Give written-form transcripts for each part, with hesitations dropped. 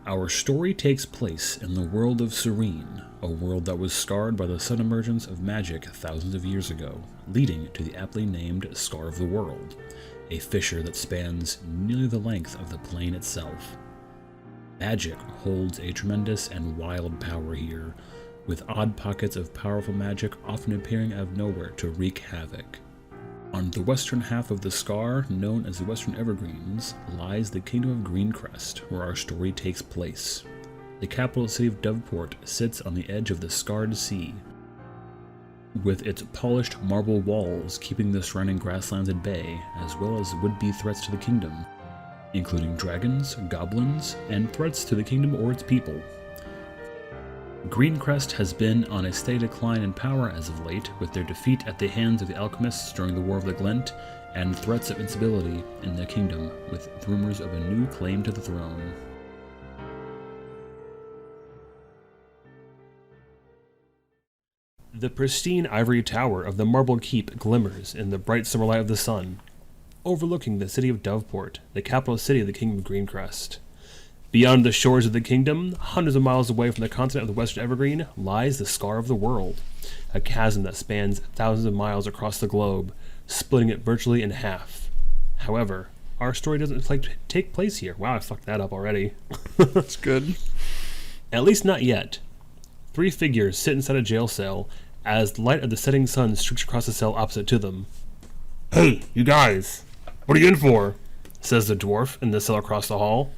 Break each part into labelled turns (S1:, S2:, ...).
S1: Our story takes place in the world of Serene, a world that was scarred by the sudden emergence of magic thousands of years ago, leading to the aptly named Scar of the World, a fissure that spans nearly the length of the plane itself. Magic holds a tremendous and wild power here, with odd pockets of powerful magic often appearing out of nowhere to wreak havoc. On the western half of the Scar, known as the Western Evergreens, lies the Kingdom of Greencrest, where our story takes place. The capital city of Doveport sits on the edge of the Scarred Sea, with its polished marble walls keeping the surrounding grasslands at bay, as well as would-be threats to the kingdom, including dragons, goblins, and threats to the kingdom or its people. Greencrest has been on a steady decline in power as of late, with their defeat at the hands of the alchemists during the War of the Glent, and threats of instability in the kingdom, with rumors of a new claim to the throne. The pristine ivory tower of the Marble Keep glimmers in the bright summer light of the sun, overlooking the city of Doveport, the capital city of the Kingdom of Greencrest. Beyond the shores of the kingdom, hundreds of miles away from the continent of the Western Evergreen, lies the Scar of the World, a chasm that spans thousands of miles across the globe, splitting it virtually in half. However, our story doesn't take place here. Wow, I fucked that up already.
S2: That's good.
S1: At least not yet. 3 figures sit inside a jail cell as the light of the setting sun streaks across the cell opposite to them. "Hey, you guys, what are you in for?" says the dwarf in the cell across the hall.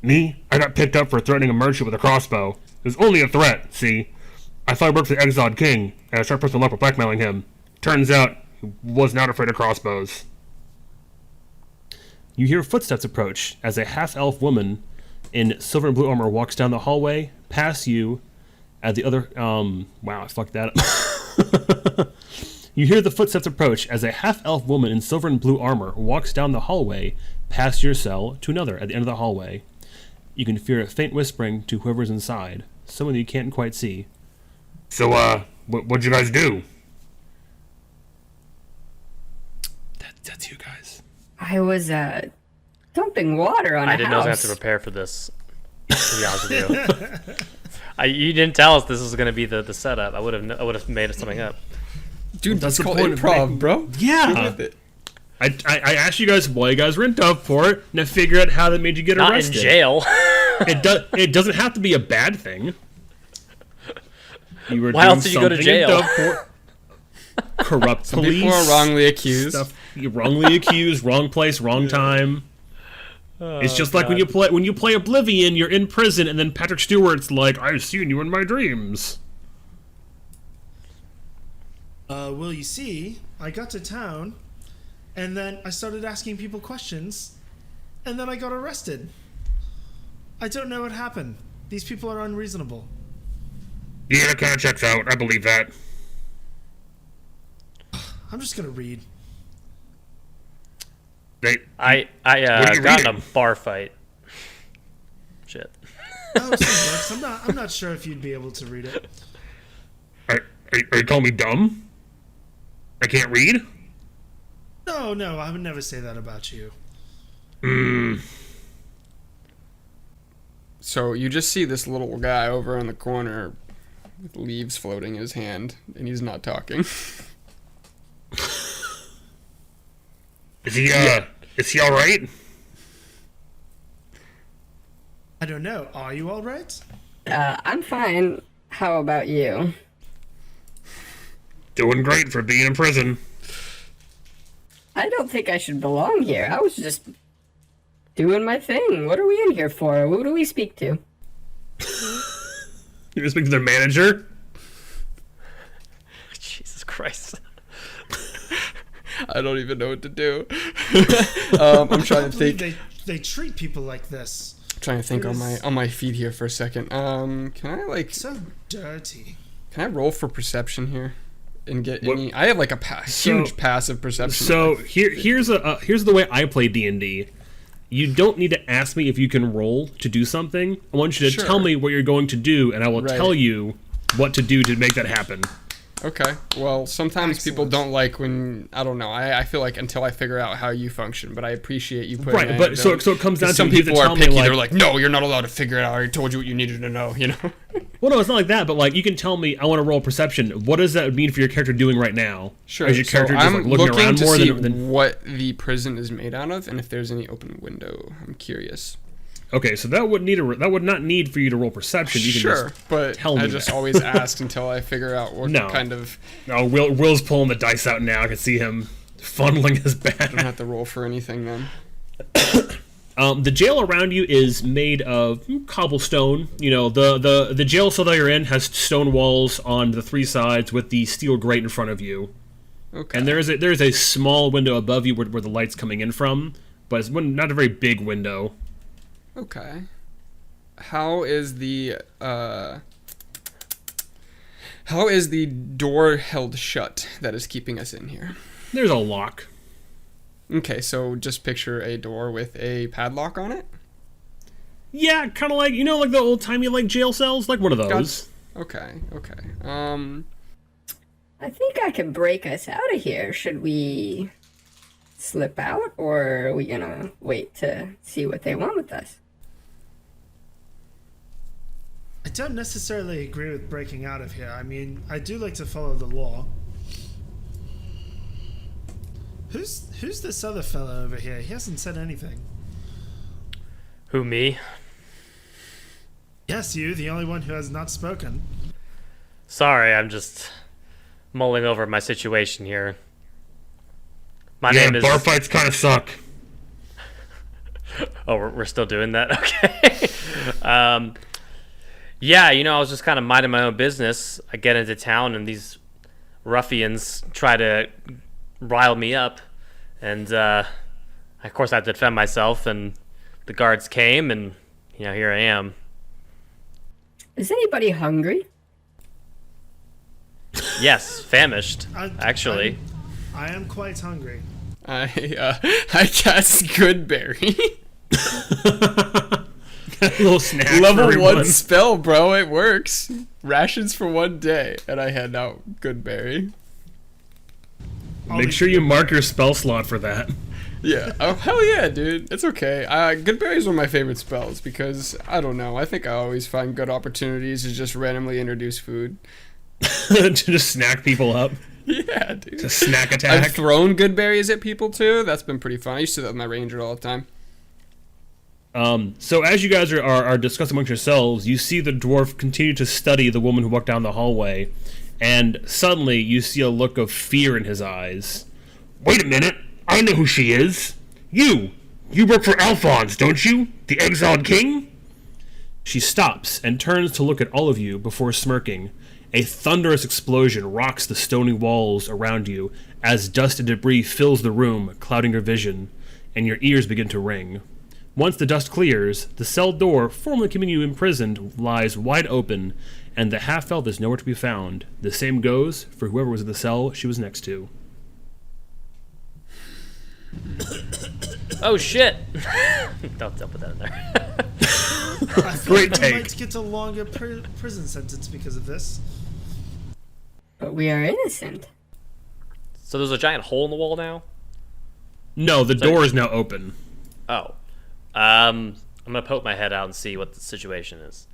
S1: "Me? I got picked up for threatening a merchant with a crossbow. It was only a threat, see? I thought I worked for the Exiled King, and I started pressing luck with blackmailing him. Turns out, he was not afraid of crossbows." You hear footsteps approach as a half-elf woman in silver and blue armor walks down the hallway, past you, at the other, wow, I fucked that up. You hear the footsteps approach as a half-elf woman in silver and blue armor walks down the hallway, past your cell, to another at the end of the hallway. You can hear a faint whispering to whoever's inside, someone you can't quite see. "So, what'd you guys do?" That's you guys.
S3: I was, dumping water on a house.
S4: I didn't know I was going to have to prepare for this, to be honest with you. You didn't tell us this was going to be the setup. I would have made something up.
S2: Dude,
S1: That's
S2: that's
S1: the
S2: called
S1: point of
S2: improv,
S1: making-
S2: bro.
S1: Yeah.
S2: Get with it.
S1: I asked you guys why you guys were in Doveport, and I figure out how that made you get
S4: Not
S1: arrested.
S4: in jail.
S1: It doesn't have to be a bad thing. You were
S4: Why
S1: doing
S4: else did you go to
S1: something
S4: jail?
S1: in Doveport. Corrupt
S2: Some
S1: police.
S2: people are wrongly accused.
S1: Stuff. You're wrongly accused. Wrong place. Wrong time. It's just like when you play Oblivion, you're in prison, and then Patrick Stewart's like, "I've seen you in my dreams."
S5: Well, you see, I got to town, and then I started asking people questions, and then I got arrested. I don't know what happened. These people are unreasonable.
S1: Yeah, that kind of checks out. I believe that.
S5: I'm just gonna read.
S4: I got in a bar fight. Shit.
S5: Oh, some books. I'm not sure if you'd be able to read it.
S1: Are you calling me dumb? I can't read?
S5: No, I would never say that about you.
S2: So you just see this little guy over in the corner with leaves floating in his hand, and he's not talking.
S1: Is he all right?
S5: I don't know. Are you all right?
S3: I'm fine. How about you?
S1: Doing great for being in prison.
S3: I don't think I should belong here. I was just doing my thing. What are we in here for? Who do we speak to?
S1: You're speaking to their manager?
S4: Jesus Christ.
S2: I don't even know what to do. I'm trying to think.
S5: They treat people like this.
S2: Trying to think on my feet here for a second. Can I
S5: So dirty.
S2: Can I roll for perception here and get any? I have like a huge passive perception.
S1: So here's the way I play D&D. You don't need to ask me if you can roll to do something. I want you to tell me what you're going to do, and I will tell you what to do to make that happen.
S2: Okay. Well, sometimes people
S5: Excellent.
S2: don't like when I don't know. I feel like until I figure out how you function, but I appreciate you putting
S1: Right,
S2: that
S1: but
S2: in.
S1: so it comes down to
S2: some
S1: you have to
S2: people are
S1: tell me,
S2: picky.
S1: like-
S2: They're like, no, you're not allowed to figure it out. I already told you what you needed to know. You know.
S1: Well, no, it's not like that, but like you can tell me I want to roll perception. What does that mean for your character doing right now?
S2: Sure.
S1: Is your character
S2: so
S1: just
S2: I'm
S1: like looking
S2: looking
S1: around
S2: to
S1: more
S2: see
S1: than
S2: what the prison is made out of, and if there's any open window. I'm curious.
S1: Okay, so that would not need for you to roll perception. You can
S2: Sure,
S1: just
S2: but
S1: tell me
S2: I just
S1: that.
S2: always ask until I figure out what
S1: No.
S2: kind of.
S1: Oh, Will's pulling the dice out now. I can see him funneling his
S2: I don't
S1: bat.
S2: have to roll for anything then.
S1: The jail around you is made of cobblestone. You know, the jail cell that you're in has stone walls on the three sides with the steel grate in front of you.
S2: Okay.
S1: And there's a small window above you where the light's coming in from, but it's not a very big window.
S2: Okay. How is the door held shut that is keeping us in here?
S1: There's a lock.
S2: Okay, so just picture a door with a padlock on it.
S1: Yeah, kind of like, like the old-timey like jail cells, like one of those.
S2: Okay.
S3: I think I can break us out of here. Should we slip out, or are we gonna wait to see what they want with us?
S5: I don't necessarily agree with breaking out of here. I mean, I do like to follow the law. Who's this other fellow over here? He hasn't said anything.
S4: Who, me?
S5: Yes, you, the only one who has not spoken.
S4: Sorry, I'm just mulling over my situation here. My name is...
S1: bar fights kind of suck.
S4: Oh, we're still doing that? Okay. Yeah, I was just kind of minding my own business. I get into town, and these ruffians try to rile me up. And, of course, I had to defend myself, and the guards came, and, here I am.
S3: Is anybody hungry?
S4: Yes, famished, actually.
S5: I am quite hungry.
S2: I cast Goodberry.
S1: A little snack for
S2: Level
S1: everyone.
S2: 1 spell, bro. It works. Rations for 1 day, and I hand out Goodberry.
S1: Make sure you mark your spell slot for that.
S2: Yeah. Oh, hell yeah, dude. It's okay. Goodberry is one of my favorite spells because, I don't know, I think I always find good opportunities to just randomly introduce food.
S1: To just snack people up.
S2: Yeah, dude.
S1: To snack attack.
S2: I've thrown Goodberries at people, too. That's been pretty fun. I used to do that with my ranger all the time.
S1: So as you guys are discussing amongst yourselves, you see the dwarf continue to study the woman who walked down the hallway, and suddenly you see a look of fear in his eyes. Wait a minute! I know who she is! You work for Alphonse, don't you? The Exiled King? She stops and turns to look at all of you before smirking. A thunderous explosion rocks the stony walls around you as dust and debris fills the room, clouding your vision, and your ears begin to ring. Once the dust clears, the cell door formerly keeping you imprisoned lies wide open, and the half-elf is nowhere to be found. The same goes for whoever was in the cell she was next to.
S4: Oh, shit! Don't put that in there.
S5: I feel
S1: Great
S5: like I
S1: take.
S5: might get a longer prison sentence because of this.
S3: But we are innocent.
S4: So there's a giant hole in the wall now?
S1: No, the door is now open.
S4: Oh. I'm gonna poke my head out and see what the situation is.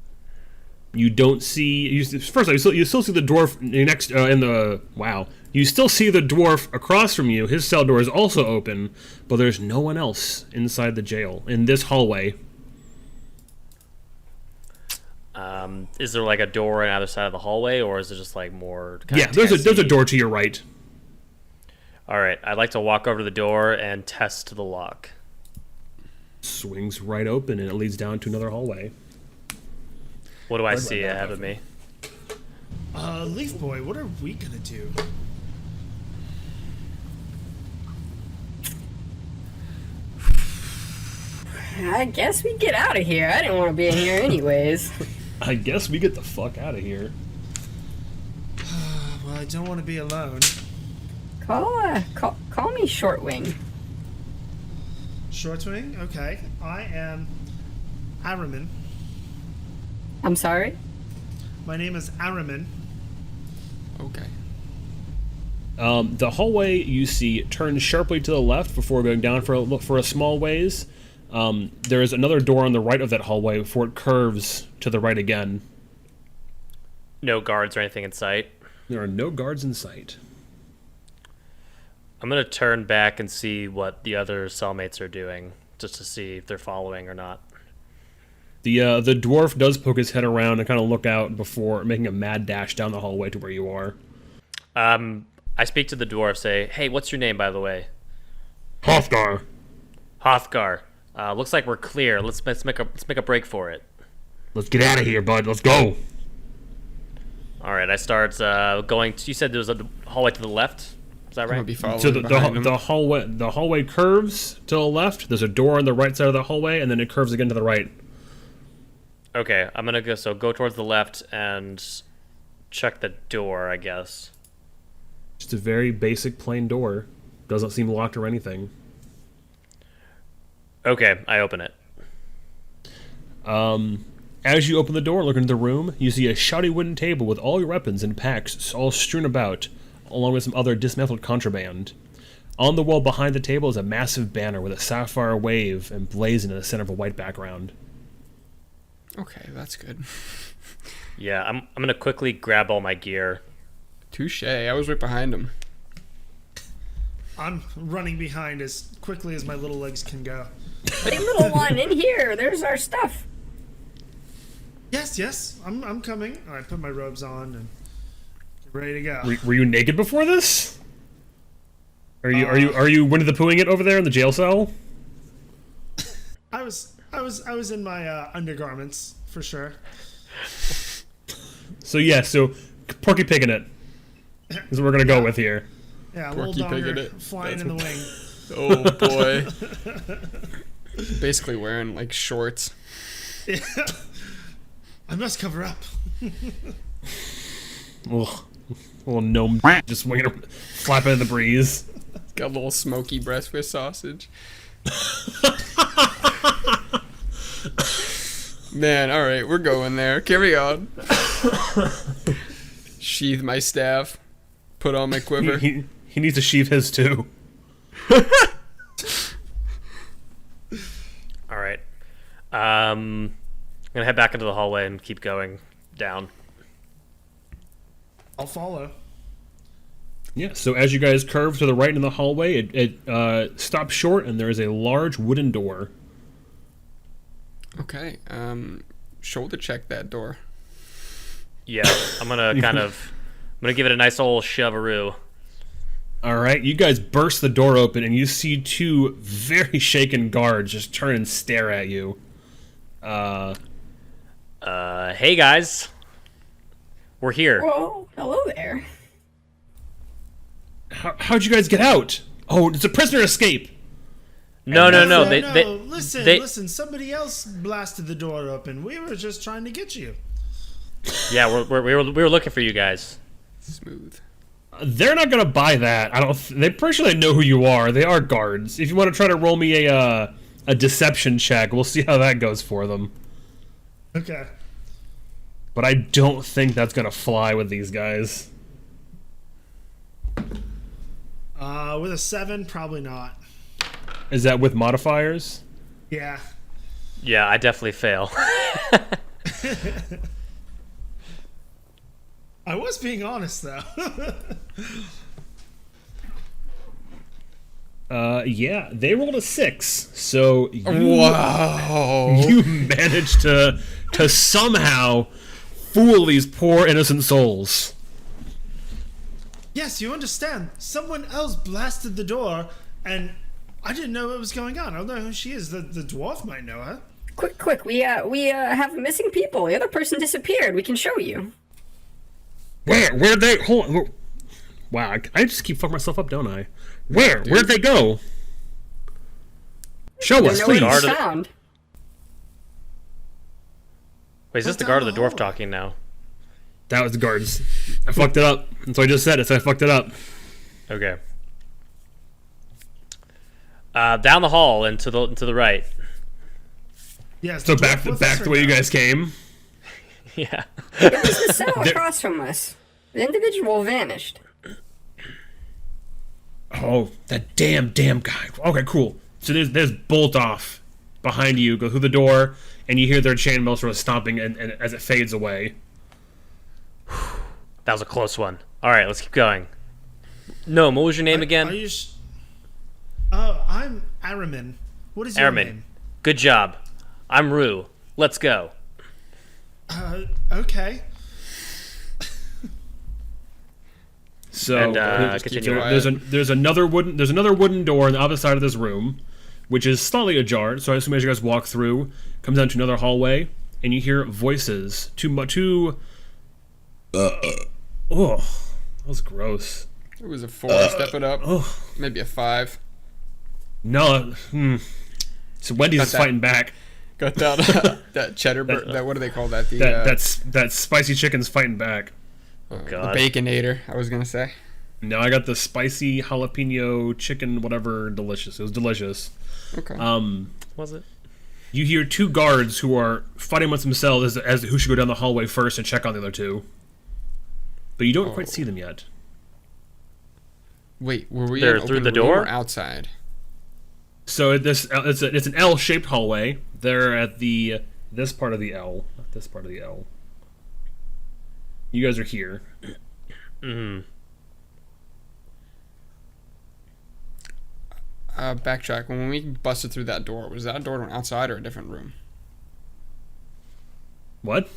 S1: You don't see. First, you still see the dwarf next in the. Wow. You still see the dwarf across from you. His cell door is also open, but there's no one else inside the jail in this hallway.
S4: Is there like a door on either side of the hallway, or is it just like more?
S1: Yeah, there's a door to your right.
S4: All right, I'd like to walk over to the door and test the lock.
S1: Swings right open, and it leads down to another hallway.
S4: What do I see ahead of me?
S5: Leaf Boy, what are we gonna do?
S3: I guess we get out of here. I didn't want to be in here anyways.
S1: I guess we get the fuck out of here.
S5: Well, I don't want to be alone.
S3: Call me Shortwing.
S5: Shortwing? Okay. I am Arimin.
S3: I'm sorry?
S5: My name is Arimin.
S2: Okay.
S1: The hallway you see turns sharply to the left before going down for a small ways. There is another door on the right of that hallway before it curves to the right again.
S4: No guards or anything in sight.
S1: There are no guards in sight.
S4: I'm gonna turn back and see what the other cellmates are doing, just to see if they're following or not.
S1: The dwarf does poke his head around and kind of look out before making a mad dash down the hallway to where you are.
S4: I speak to the dwarf, say, "Hey, what's your name, by the way?"
S1: Hrothgar.
S4: Hothgar. Looks like we're clear. Let's make a break for it.
S1: Let's get out of here, bud. Let's go.
S4: All right, I start going. You said there was a hallway to the left. Is that
S2: I'm gonna
S4: right?
S2: be following
S1: So
S2: behind him.
S1: the hallway curves to the left. There's a door on the right side of the hallway, and then it curves again to the right.
S4: Okay, I'm gonna go towards the left and check the door, I guess.
S1: Just a very basic plain door. Doesn't seem locked or anything.
S4: Okay, I open it.
S1: As you open the door, look into the room, you see a shoddy wooden table with all your weapons in packs all strewn about, along with some other dismantled contraband. On the wall behind the table is a massive banner with a sapphire wave emblazoned in the center of a white background.
S2: Okay, that's good.
S4: Yeah, I'm gonna quickly grab all my gear.
S2: Touche. I was right behind him.
S5: I'm running behind as quickly as my little legs can go.
S3: Hey, little one, in here. There's our stuff.
S5: Yes, I'm coming. All right, put my robes on and get ready to go.
S1: Were you naked before this? Are you Winnie the Poohing it over there in the jail cell?
S5: I was in my undergarments for sure.
S1: So Porky Piggin' it is what we're gonna go with here.
S5: Yeah, a
S2: Porky
S5: little
S2: Pig
S5: donger
S2: it.
S5: flying
S2: That's
S5: in the
S2: what-
S5: wing.
S2: Oh boy. Basically wearing like shorts.
S5: Yeah. I must cover up.
S1: Ugh. Little gnome just swinging, flapping in the breeze.
S2: Got a little smoky breakfast sausage. Man, all right, we're going there. Carry on. Sheathe my staff. Put on my quiver.
S1: He needs to sheath his too.
S4: All right. I'm gonna head back into the hallway and keep going down.
S5: I'll follow.
S1: Yeah, so as you guys curve to the right in the hallway, it stops short and there is a large wooden door.
S2: Okay. Shoulder check that door.
S4: Yeah, I'm gonna I'm gonna give it a nice old shove-a-roo.
S1: Alright, you guys burst the door open and you see two very shaken guards just turn and stare at you.
S4: Hey guys, we're here.
S3: Whoa, hello there.
S1: How'd you guys get out? Oh, it's a prisoner escape!
S4: No.
S5: Listen, somebody else blasted the door open. We were just trying to get you.
S4: Yeah, we were looking for you guys.
S2: Smooth.
S1: They're not gonna buy that. They're pretty sure they know who you are. They are guards. If you want to try to roll me a deception check, we'll see how that goes for them.
S5: Okay.
S1: But I don't think that's gonna fly with these guys.
S5: With a 7, probably not.
S1: Is that with modifiers?
S5: Yeah.
S4: Yeah, I definitely fail.
S5: I was being honest though.
S1: Yeah, they rolled a 6, so
S2: Wow.
S1: you managed to somehow fool these poor innocent souls.
S5: Yes, you understand. Someone else blasted the door, and I didn't know what was going on. I don't know who she is. The dwarf might know her.
S3: Quick, we have missing people. The other person disappeared. We can show you.
S1: Where'd they? Hold on. Wow, I just keep fucking myself up, don't I? Where'd they go? Show us,
S3: They're
S1: please.
S3: nowhere to be
S4: Guard-
S3: found.
S4: Wait, is this the guard or the dwarf talking now?
S1: That was the guards. I fucked it up. That's what I just said. So I fucked it up.
S4: Okay. Down the hall and to the right.
S5: Yes.
S1: So
S5: the
S1: back
S5: dwarf with us
S1: the way you
S5: right now.
S1: guys came.
S4: Yeah.
S3: It was the cell across from us. The individual vanished.
S1: Oh, that damn guy. Okay, cool. So there's bolt off behind you. Go through the door, and you hear their chainmail sort of stomping, and as it fades away.
S4: That was a close one. All right, let's keep going. No, what was your name again?
S5: I'm Arimin. What is your
S4: Arimin.
S5: name?
S4: Good job. I'm Rue. Let's go.
S5: Okay.
S1: So
S4: And, continue.
S1: there's another wooden door on the opposite side of this room, which is slightly ajar. So I assume as you guys walk through, comes down to another hallway, and you hear voices. Oh, that was gross.
S2: It was a 4. Step it up. Maybe a 5.
S1: No, So Wendy's is fighting back.
S2: Got that that cheddar. That what do they call that?
S1: That spicy chicken's fighting back.
S4: Oh,
S2: the
S4: God.
S2: Baconator. I was gonna say.
S1: No, I got the spicy jalapeno chicken, whatever, delicious. It was delicious.
S2: Okay.
S4: Was it?
S1: You hear 2 guards who are fighting amongst themselves as who should go down the hallway first and check on the other 2. But you don't quite see them yet.
S2: Wait, were we
S4: They're
S2: in an
S4: through
S2: open
S4: the
S2: room
S4: door?
S2: or outside?
S1: So it's an L-shaped hallway. They're at this part of the L, not this part of the L. You guys are here.
S4: Mm-hmm.
S2: Backtrack. When we busted through that door, was that door to an outside or a different room?
S1: What?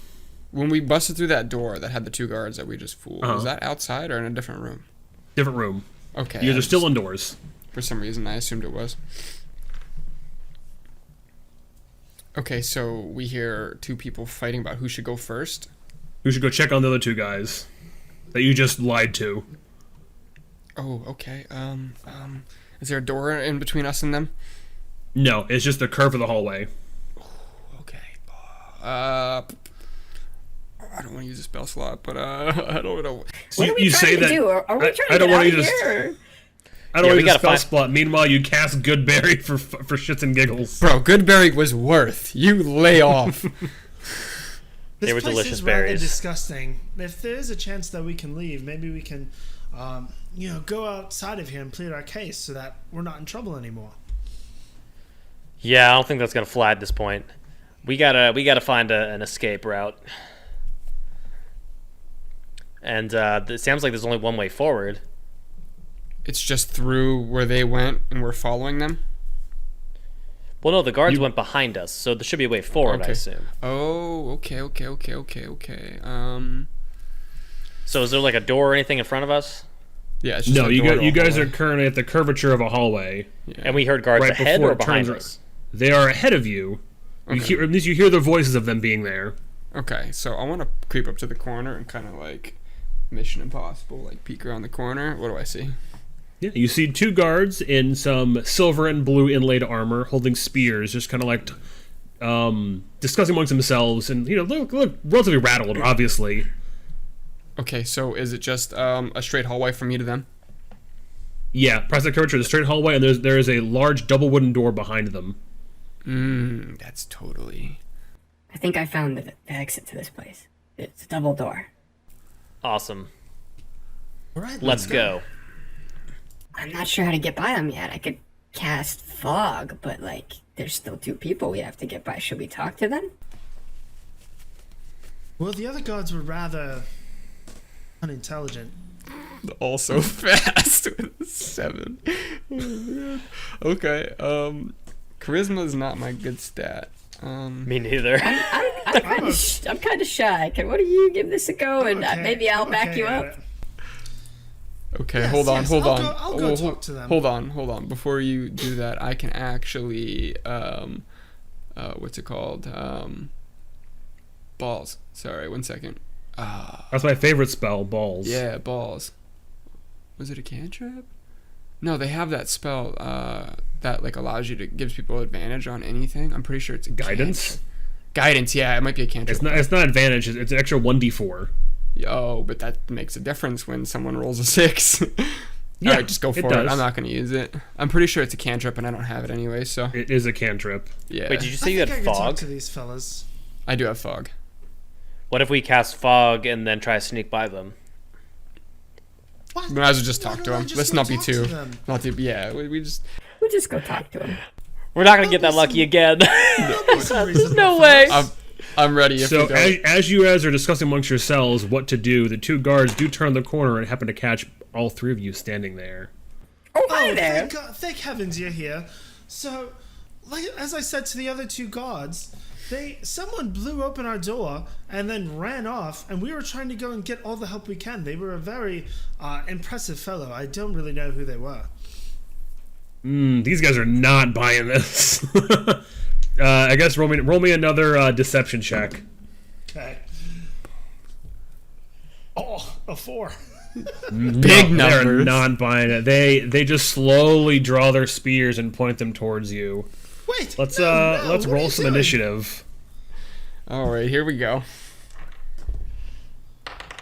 S2: When we busted through that door that had the 2 guards that we just fooled, was that outside or in a different room?
S1: Different room.
S2: Okay.
S1: You guys are still indoors.
S2: For some reason, I assumed it was. Okay, so we hear 2 people fighting about who should go first.
S1: Who should go check on the other 2 guys that you just lied to?
S2: Oh, okay. Is there a door in between us and them?
S1: No, it's just the curve of the hallway.
S2: Okay. I don't want to use a spell slot, but I don't know.
S1: So
S3: What are we
S1: you
S3: trying
S1: say
S3: to
S1: that
S3: do? Are we trying
S1: I
S3: to
S1: don't
S3: get
S1: want
S3: out
S1: to
S3: of
S1: use
S3: here?
S1: I don't
S4: Yeah,
S1: want
S4: we
S1: to use
S4: gotta
S1: spell
S4: find-
S1: spot. Meanwhile, you cast Goodberry for shits and giggles.
S2: Bro, Goodberry was worth. You lay off.
S4: They were
S5: This place
S4: delicious
S5: is rather
S4: berries.
S5: disgusting. If there is a chance that we can leave, maybe we can, go outside of here and plead our case so that we're not in trouble anymore.
S4: Yeah, I don't think that's gonna fly at this point. We gotta find an escape route. And it sounds like there's only one way forward.
S2: It's just through where they went and we're following them?
S4: Well, no, the guards went behind us, so there should be a way forward, I
S2: Okay.
S4: assume.
S2: Oh, okay.
S4: So is there like a door or anything in front of us?
S2: Yeah, it's just
S1: No,
S2: a
S1: you
S2: door to a
S1: guys are
S2: hallway.
S1: currently at the curvature of a hallway.
S2: Yeah.
S4: And we heard guards
S1: Right
S4: ahead
S1: before
S4: or
S1: it
S4: behind
S1: turns
S4: us?
S1: They are ahead of you.
S2: Okay.
S1: At least you hear the voices of them being there.
S2: Okay, so I want to creep up to the corner and kind of like Mission Impossible, like peek around the corner. What do I see?
S1: Yeah, you see 2 guards in some silver and blue inlaid armor, holding spears, just kind of like discussing amongst themselves, and look relatively rattled, obviously.
S2: Okay, so is it just a straight hallway from me to them?
S1: Yeah, press the curvature of the straight hallway, and there is a large double wooden door behind them.
S2: That's totally.
S3: I think I found the exit to this place. It's a double door.
S4: Awesome.
S5: All right,
S4: Let's go.
S3: I'm not sure how to get by them yet. I could cast fog, but there's still 2 people we have to get by. Should we talk to them?
S5: Well, the other guards were rather unintelligent.
S2: Also fast with 7. Oh, man. Okay. Charisma is not my good stat.
S4: Me neither.
S3: I'm kind of shy. Why don't you give this a go, and maybe I'll back you up.
S2: Okay,
S5: Yes,
S2: hold on,
S5: yes,
S2: hold
S5: I'll
S2: on.
S5: go- I'll go talk to them.
S2: Hold on. Before you do that, I can actually, what's it called? Balls. Sorry, 1 second.
S1: That's my favorite spell, balls.
S2: Yeah, balls. Was it a cantrip? No, they have that spell that allows you to gives people advantage on anything. I'm pretty sure it's a
S1: Guidance?
S2: cantrip. Guidance, yeah, it might be a cantrip.
S1: It's not advantage. It's an extra 1d4.
S2: Oh, but that makes a difference when someone rolls a 6.
S1: Yeah,
S2: Alright, just go for it.
S1: does.
S2: I'm not going to use it. I'm pretty sure it's a cantrip and I don't have it anyway, so.
S1: It is a cantrip.
S2: Yeah.
S4: Wait, did you
S5: I
S4: say you
S5: think
S4: had
S5: I could talk
S4: fog?
S5: to these fellas.
S2: I do have fog.
S4: What if we cast fog and then try to sneak by them?
S5: What?
S2: We might as well just
S5: Why
S2: talk to
S5: don't I
S2: him.
S5: just
S2: Let's
S5: go
S2: not be
S5: talk to
S2: too.
S5: them?
S2: Not too. Yeah, we just.
S3: We'll just go talk to him.
S4: We're not gonna get that lucky again.
S5: There's
S4: no way.
S2: I'm ready. If
S1: So
S2: you don't.
S1: as you guys are discussing amongst yourselves what to do, the two guards do turn the corner and happen to catch all three of you standing there.
S3: Oh, hi
S5: Oh,
S3: there.
S5: thank God, thank heavens you're here. So, like as I said to the other two guards, someone blew open our door and then ran off, and we were trying to go and get all the help we can. They were a very impressive fellow. I don't really know who they were.
S1: These guys are not buying this. I guess roll me another deception check.
S5: Okay. Oh, a 4.
S2: Big
S1: They're
S2: numbers.
S1: not buying it. They just slowly draw their spears and point them towards you.
S5: Wait.
S1: Let's
S5: no,
S1: let's
S5: what are
S1: roll
S5: you
S1: some
S5: doing?
S1: initiative.
S2: All right, here we go.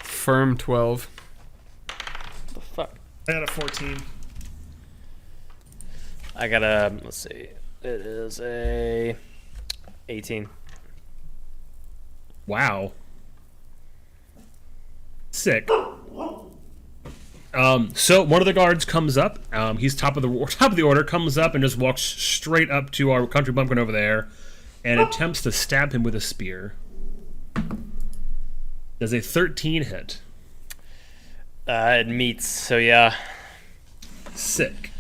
S2: Firm 12.
S4: The fuck.
S5: I got a 14.
S4: I got a. Let's see. It is a 18.
S1: Wow. Sick. So one of the guards comes up. He's top of the order. Comes up and just walks straight up to our country bumpkin over there, and attempts to stab him with a spear. Does a 13 hit?
S4: It meets. So yeah.
S1: Sick.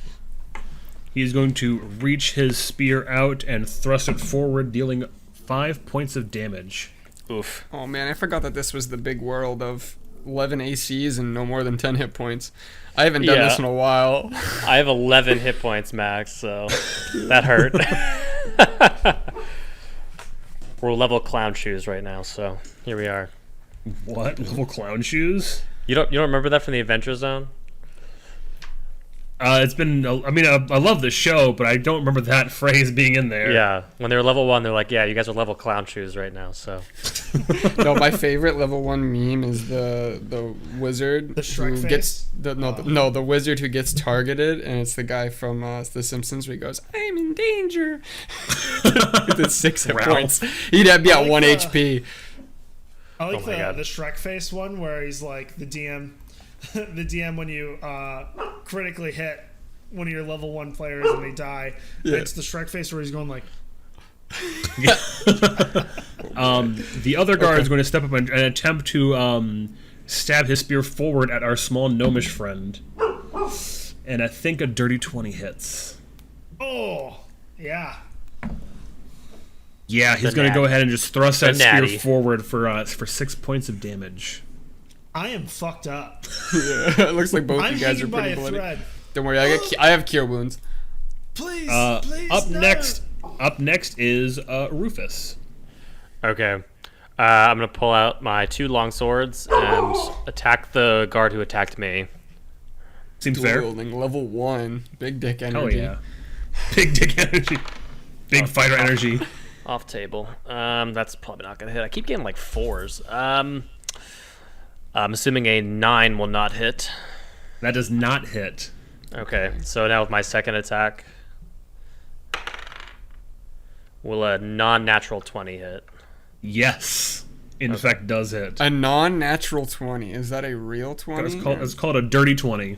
S1: He's going to reach his spear out and thrust it forward, dealing 5 points of damage.
S4: Oof.
S2: Oh man, I forgot that this was the big world of 11 ACs and no more than 10 hit points. I haven't done this in a while.
S4: I have 11 hit points max, so that hurt. We're level clown shoes right now, so here we are.
S1: What? Level clown shoes?
S4: You don't remember that from the Adventure Zone?
S1: It's been. I mean, I love the show, but I don't remember that phrase being in there.
S4: Yeah. When they were level 1, they're like, yeah, you guys are level clown shoes right now, so.
S2: No, my favorite level 1 meme is the wizard
S5: The Shrek
S2: who
S5: face?
S2: gets the wizard who gets targeted, and it's the guy from The Simpsons where he goes, "I'm in danger." With 6 hit
S1: Ralph.
S2: points, he'd have be
S5: I
S2: at
S5: like
S2: 1
S5: the-
S2: HP.
S5: I like
S4: Oh my God.
S5: the Shrek face one where he's like the DM, the DM when you critically hit one of your level 1 players and they die.
S2: Yeah.
S5: It's the Shrek face where he's going like,
S1: The other guard is going to step up and attempt to stab his spear forward at our small gnomish friend. And I think a dirty 20 hits.
S5: oh, yeah.
S1: Yeah, he's
S4: The
S1: going to go
S4: natty.
S1: ahead and just thrust that
S4: The
S1: spear
S4: natty.
S1: forward for 6 points of damage.
S5: I am fucked up.
S2: Yeah, it looks like both
S5: I'm
S2: you guys are
S5: hanging by
S2: pretty
S5: a
S2: bloody.
S5: thread.
S2: Don't worry, I have cure wounds.
S5: Please, please,
S1: Up
S5: no.
S1: next is Rufus.
S4: Okay. I'm going to pull out my 2 long swords and attack the guard who attacked me.
S1: Seems fair.
S2: Dueling level 1, big dick energy.
S1: Hell yeah. Big dick energy. Big fighter energy.
S4: Off table. That's probably not going to hit. I keep getting like 4s. I'm assuming a 9 will not hit.
S1: That does not hit.
S4: Okay, so now with my second attack, will a non-natural 20 hit?
S1: Yes. In fact, does hit.
S2: A non-natural 20. Is that a real 20?
S1: It's called a dirty 20.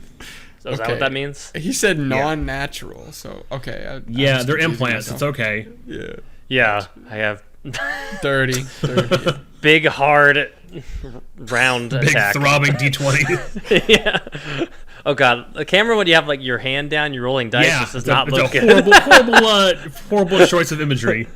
S4: So is that
S2: Okay.
S4: what that means?
S2: He said non-natural, so okay. I'm
S1: Yeah,
S2: just
S1: they're
S2: confusing
S1: implants. It's
S2: myself.
S1: okay.
S2: Yeah.
S4: Yeah, I have
S2: 30.
S4: big, hard, round
S1: Big
S4: attack.
S1: throbbing D20.
S4: Yeah. Oh god, the camera when you have like your hand down, you're rolling dice.
S1: Yeah,
S4: This does
S1: it's
S4: not
S1: a
S4: look good.
S1: horrible choice of imagery.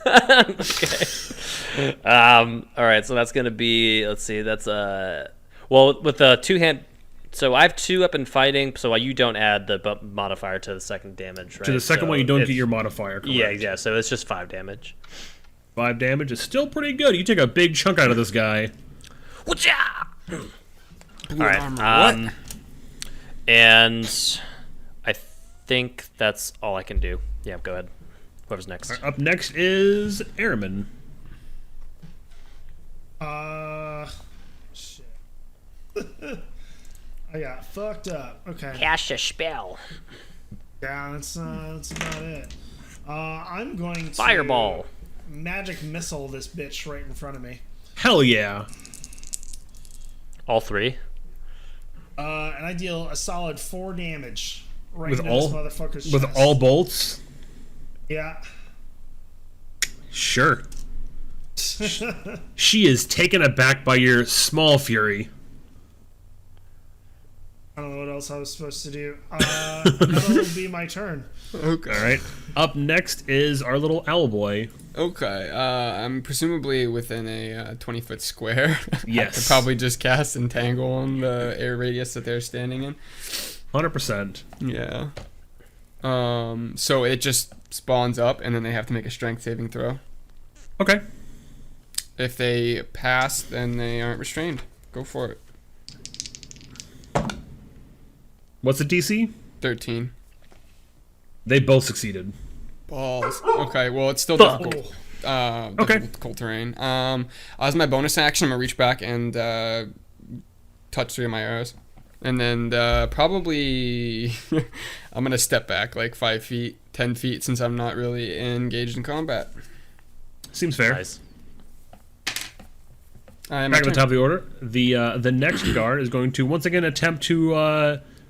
S4: Okay. All right, so that's gonna be. Let's see. That's well with the 2-hand. So I have 2 up in fighting. So you don't add the modifier to the second damage, right?
S1: To the second
S4: So
S1: one, you don't
S4: it's-
S1: get your modifier. Correct.
S4: Yeah. So it's just 5 damage.
S1: 5 damage is still pretty good. You take a big chunk out of this guy.
S4: Whatcha? All right.
S2: armor, what?
S4: And I think that's all I can do. Yeah, go ahead. Whoever's next.
S1: Up next is Arimin.
S5: Shit. I got fucked up. Okay.
S4: Cast a spell.
S5: Yeah, that's about it. I'm going to
S4: Fireball.
S5: magic missile this bitch right in front of me.
S1: Hell yeah.
S4: All 3.
S5: And I deal a solid 4 damage right
S1: With
S5: into
S1: all-
S5: this motherfucker's
S1: With
S5: chest.
S1: all bolts?
S5: Yeah.
S1: Sure. She is taken aback by your small fury.
S5: I don't know what else I was supposed to do. That'll be my turn.
S2: Okay.
S1: All right. Up next is our little owl boy.
S2: Okay. I'm presumably within a 20-foot square. I
S1: Yes.
S2: could probably just cast Entangle on the air radius that they're standing in.
S1: 100%.
S2: Yeah. So it just spawns up, and then they have to make a strength saving throw.
S1: Okay.
S2: If they pass, then they aren't restrained. Go for it.
S1: What's the DC?
S2: 13.
S1: They both succeeded.
S2: Balls. Okay, well, it's still
S1: Fuck.
S2: difficult.
S1: Okay.
S2: Difficult terrain. As my bonus action, I'm gonna reach back and touch 3 of my arrows, and then probably I'm gonna step back like 5 feet, 10 feet, since I'm not really engaged in combat.
S1: Seems fair.
S4: Nice.
S1: Back at the top of the order, the next guard is going to once again attempt to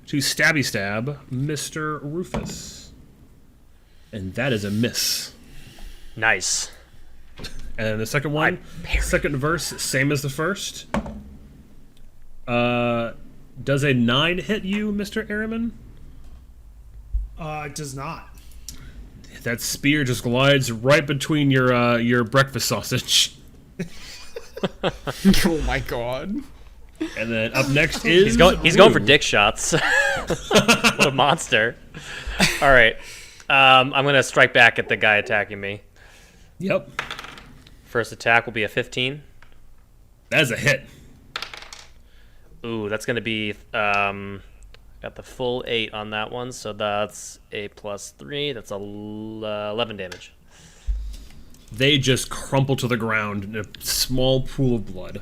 S1: stabby stab Mr. Rufus, and that is a miss.
S4: Nice.
S1: And the second one, second verse, same as the first. Does a 9 hit you, Mr. Arimin?
S5: It does not.
S1: That spear just glides right between your breakfast sausage.
S2: Oh my god.
S1: And then up next is
S4: He's going for dick shots. What a monster. All right. I'm going to strike back at the guy attacking me.
S1: Yep,
S4: First attack will be a 15.
S1: that is a hit.
S4: Ooh, that's going to be... got the full 8 on that one, so that's a plus 3. That's 11 damage.
S1: They just crumple to the ground in a small pool of blood.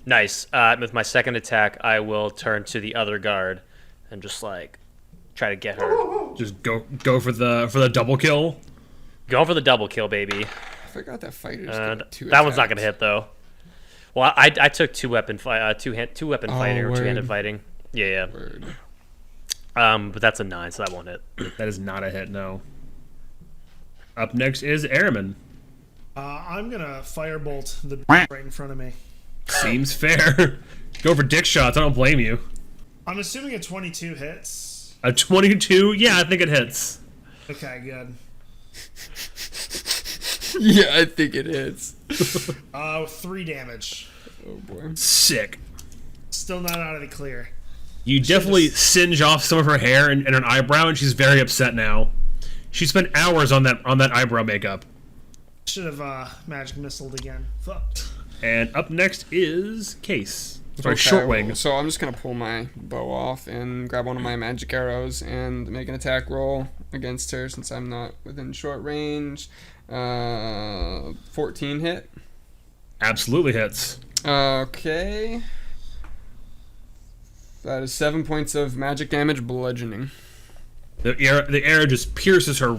S4: Nice. With my second attack, I will turn to the other guard and just like try to get her.
S1: Just go for the double kill.
S4: Going for the double kill, baby.
S2: I forgot that fighters get 2
S4: That one's not
S2: attacks.
S4: gonna hit though. Well, I took two weapon fighting or
S2: word.
S4: two-handed fighting. Yeah.
S2: Word.
S4: But that's a 9, so that won't hit.
S1: That is not a hit, no. Up next is Arimin.
S5: I'm gonna firebolt the right in front of me.
S1: Seems fair. Go for dick shots. I don't blame you.
S5: I'm assuming a 22 hits.
S1: A 22? Yeah, I think it hits.
S5: Okay, good.
S2: Yeah, I think it is.
S5: 3 damage.
S2: Oh boy.
S1: Sick.
S5: Still not out of the clear.
S1: You definitely singe off some of her hair and an eyebrow, and she's very upset now. She spent hours on that eyebrow makeup.
S5: Should have magic missiled again. Fuck.
S1: And up next is Cayce. Sorry,
S2: Okay,
S1: Shortwing.
S2: So I'm just gonna pull my bow off and grab one of my magic arrows and make an attack roll against her since I'm not within short range. 14 hit.
S1: Absolutely hits.
S2: Okay. That is 7 points of magic damage, bludgeoning.
S1: The arrow just pierces her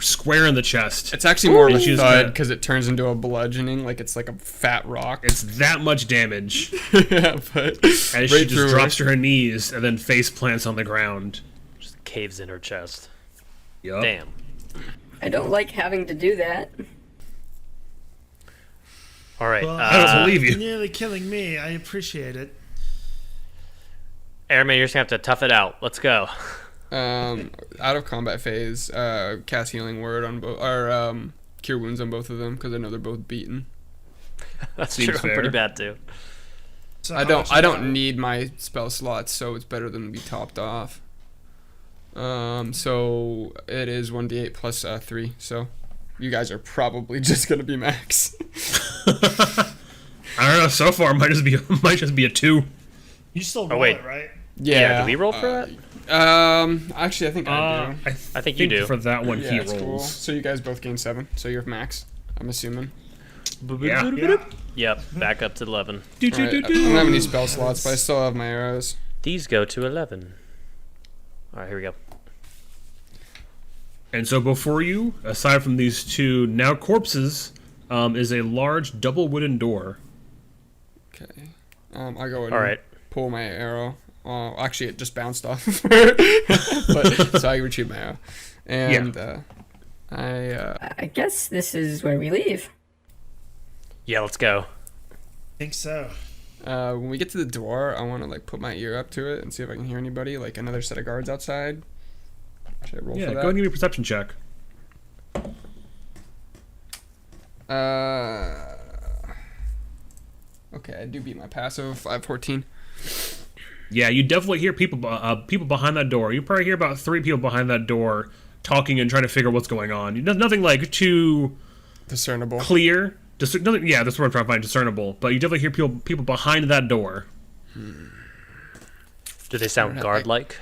S1: square in the chest.
S2: It's actually more of a
S1: She's
S2: thud
S1: got-
S2: because it turns into a bludgeoning, like it's like a fat rock.
S1: It's that much damage.
S2: Yeah, but
S1: As she
S2: right
S1: just
S2: through
S1: drops
S2: her.
S1: to her knees and then face plants on the ground.
S4: Just caves in her chest.
S1: Yup.
S4: Damn.
S3: I don't like having to do that.
S4: All right.
S5: Well,
S1: I don't believe you.
S5: Nearly killing me. I appreciate it.
S4: Airman, you're just gonna have to tough it out. Let's go.
S2: Out of combat phase, cast healing word on both, or cure wounds on both of them because I know they're both beaten.
S4: That's
S1: Seems
S4: true. I'm pretty
S1: fair.
S4: bad too.
S5: So
S2: I
S5: how much
S2: don't
S5: is that?
S2: need my spell slots, so it's better than to be topped off. So it is 1d8 plus 3. So you guys are probably just gonna be max.
S1: I don't know. So far, might just be a 2.
S5: You still roll
S4: wait.
S5: it, right?
S4: Yeah, do we roll for that?
S2: Actually, I think I do.
S1: I
S4: think you do.
S1: For that one,
S2: Yeah,
S1: he
S2: it's cool.
S1: rolls.
S2: So you guys both gain 7. So you're max. I'm assuming.
S1: Yeah.
S4: Yep. Back up to 11.
S2: Alright, I don't have any spell slots, but I still have my arrows.
S4: These go to 11. All right, here we go.
S1: And so before you, aside from these two now corpses, is a large double wooden door.
S2: Okay. I go in.
S4: All right.
S2: pull my arrow. Actually, it just bounced off. So I retrieve my arrow, and
S3: I guess this is where we leave.
S4: Yeah, let's go.
S5: I think so.
S2: when we get to the door, I want to like put my ear up to it and see if I can hear anybody, like another set of guards outside. Should I roll for that?
S1: Go ahead and give me a perception check.
S2: Okay, I do beat my passive. 514.
S1: Yeah, you definitely hear people behind that door. You probably hear about 3 people behind that door talking and trying to figure out what's going on. Nothing like too
S2: Discernible.
S1: clear. Nothing, yeah, that's what I'm trying to find, discernible. But you definitely hear people behind that door.
S4: Do they sound guard-like?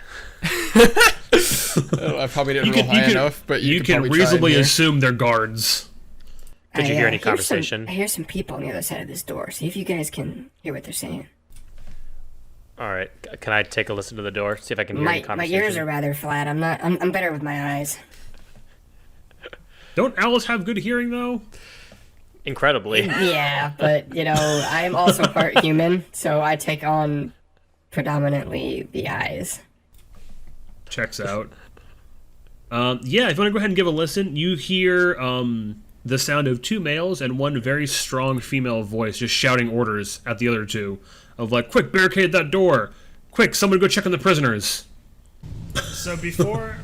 S2: I probably didn't roll high enough, but you
S1: can
S2: probably
S1: reasonably
S2: try
S1: assume they're guards.
S4: Did you hear any
S3: I
S4: conversation?
S3: hear some people on the other side of this door. See if you guys can hear what they're saying.
S4: All right. Can I take a listen to the door? See if I can hear any
S3: My
S4: conversation?
S3: ears are rather flat. I'm better with my eyes.
S1: Don't owls have good hearing, though?
S4: Incredibly.
S3: Yeah, but I am also part human, so I take on predominantly the eyes.
S1: Checks out. Yeah, if you want to go ahead and give a listen, you hear the sound of 2 males and 1 very strong female voice just shouting orders at the other 2 of like, quick, barricade that door! Quick, someone go check on the prisoners!
S5: So before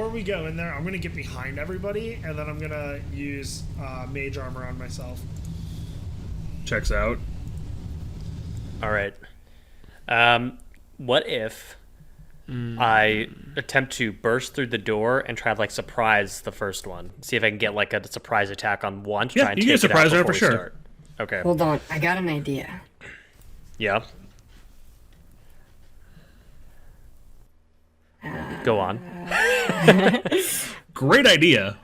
S5: we go in there, I'm gonna get behind everybody, and then I'm gonna use mage armor on myself.
S1: Checks out.
S4: All right. What if I attempt to burst through the door and try to like surprise the first one? See if I can get like a surprise attack on one to
S1: Yeah,
S4: try and
S1: you
S4: take
S1: can
S4: it out
S1: surprise her
S4: before
S1: for
S4: we
S1: sure.
S4: start. Okay.
S3: Hold on, I got an idea.
S4: Yeah. Go on.
S1: Great idea.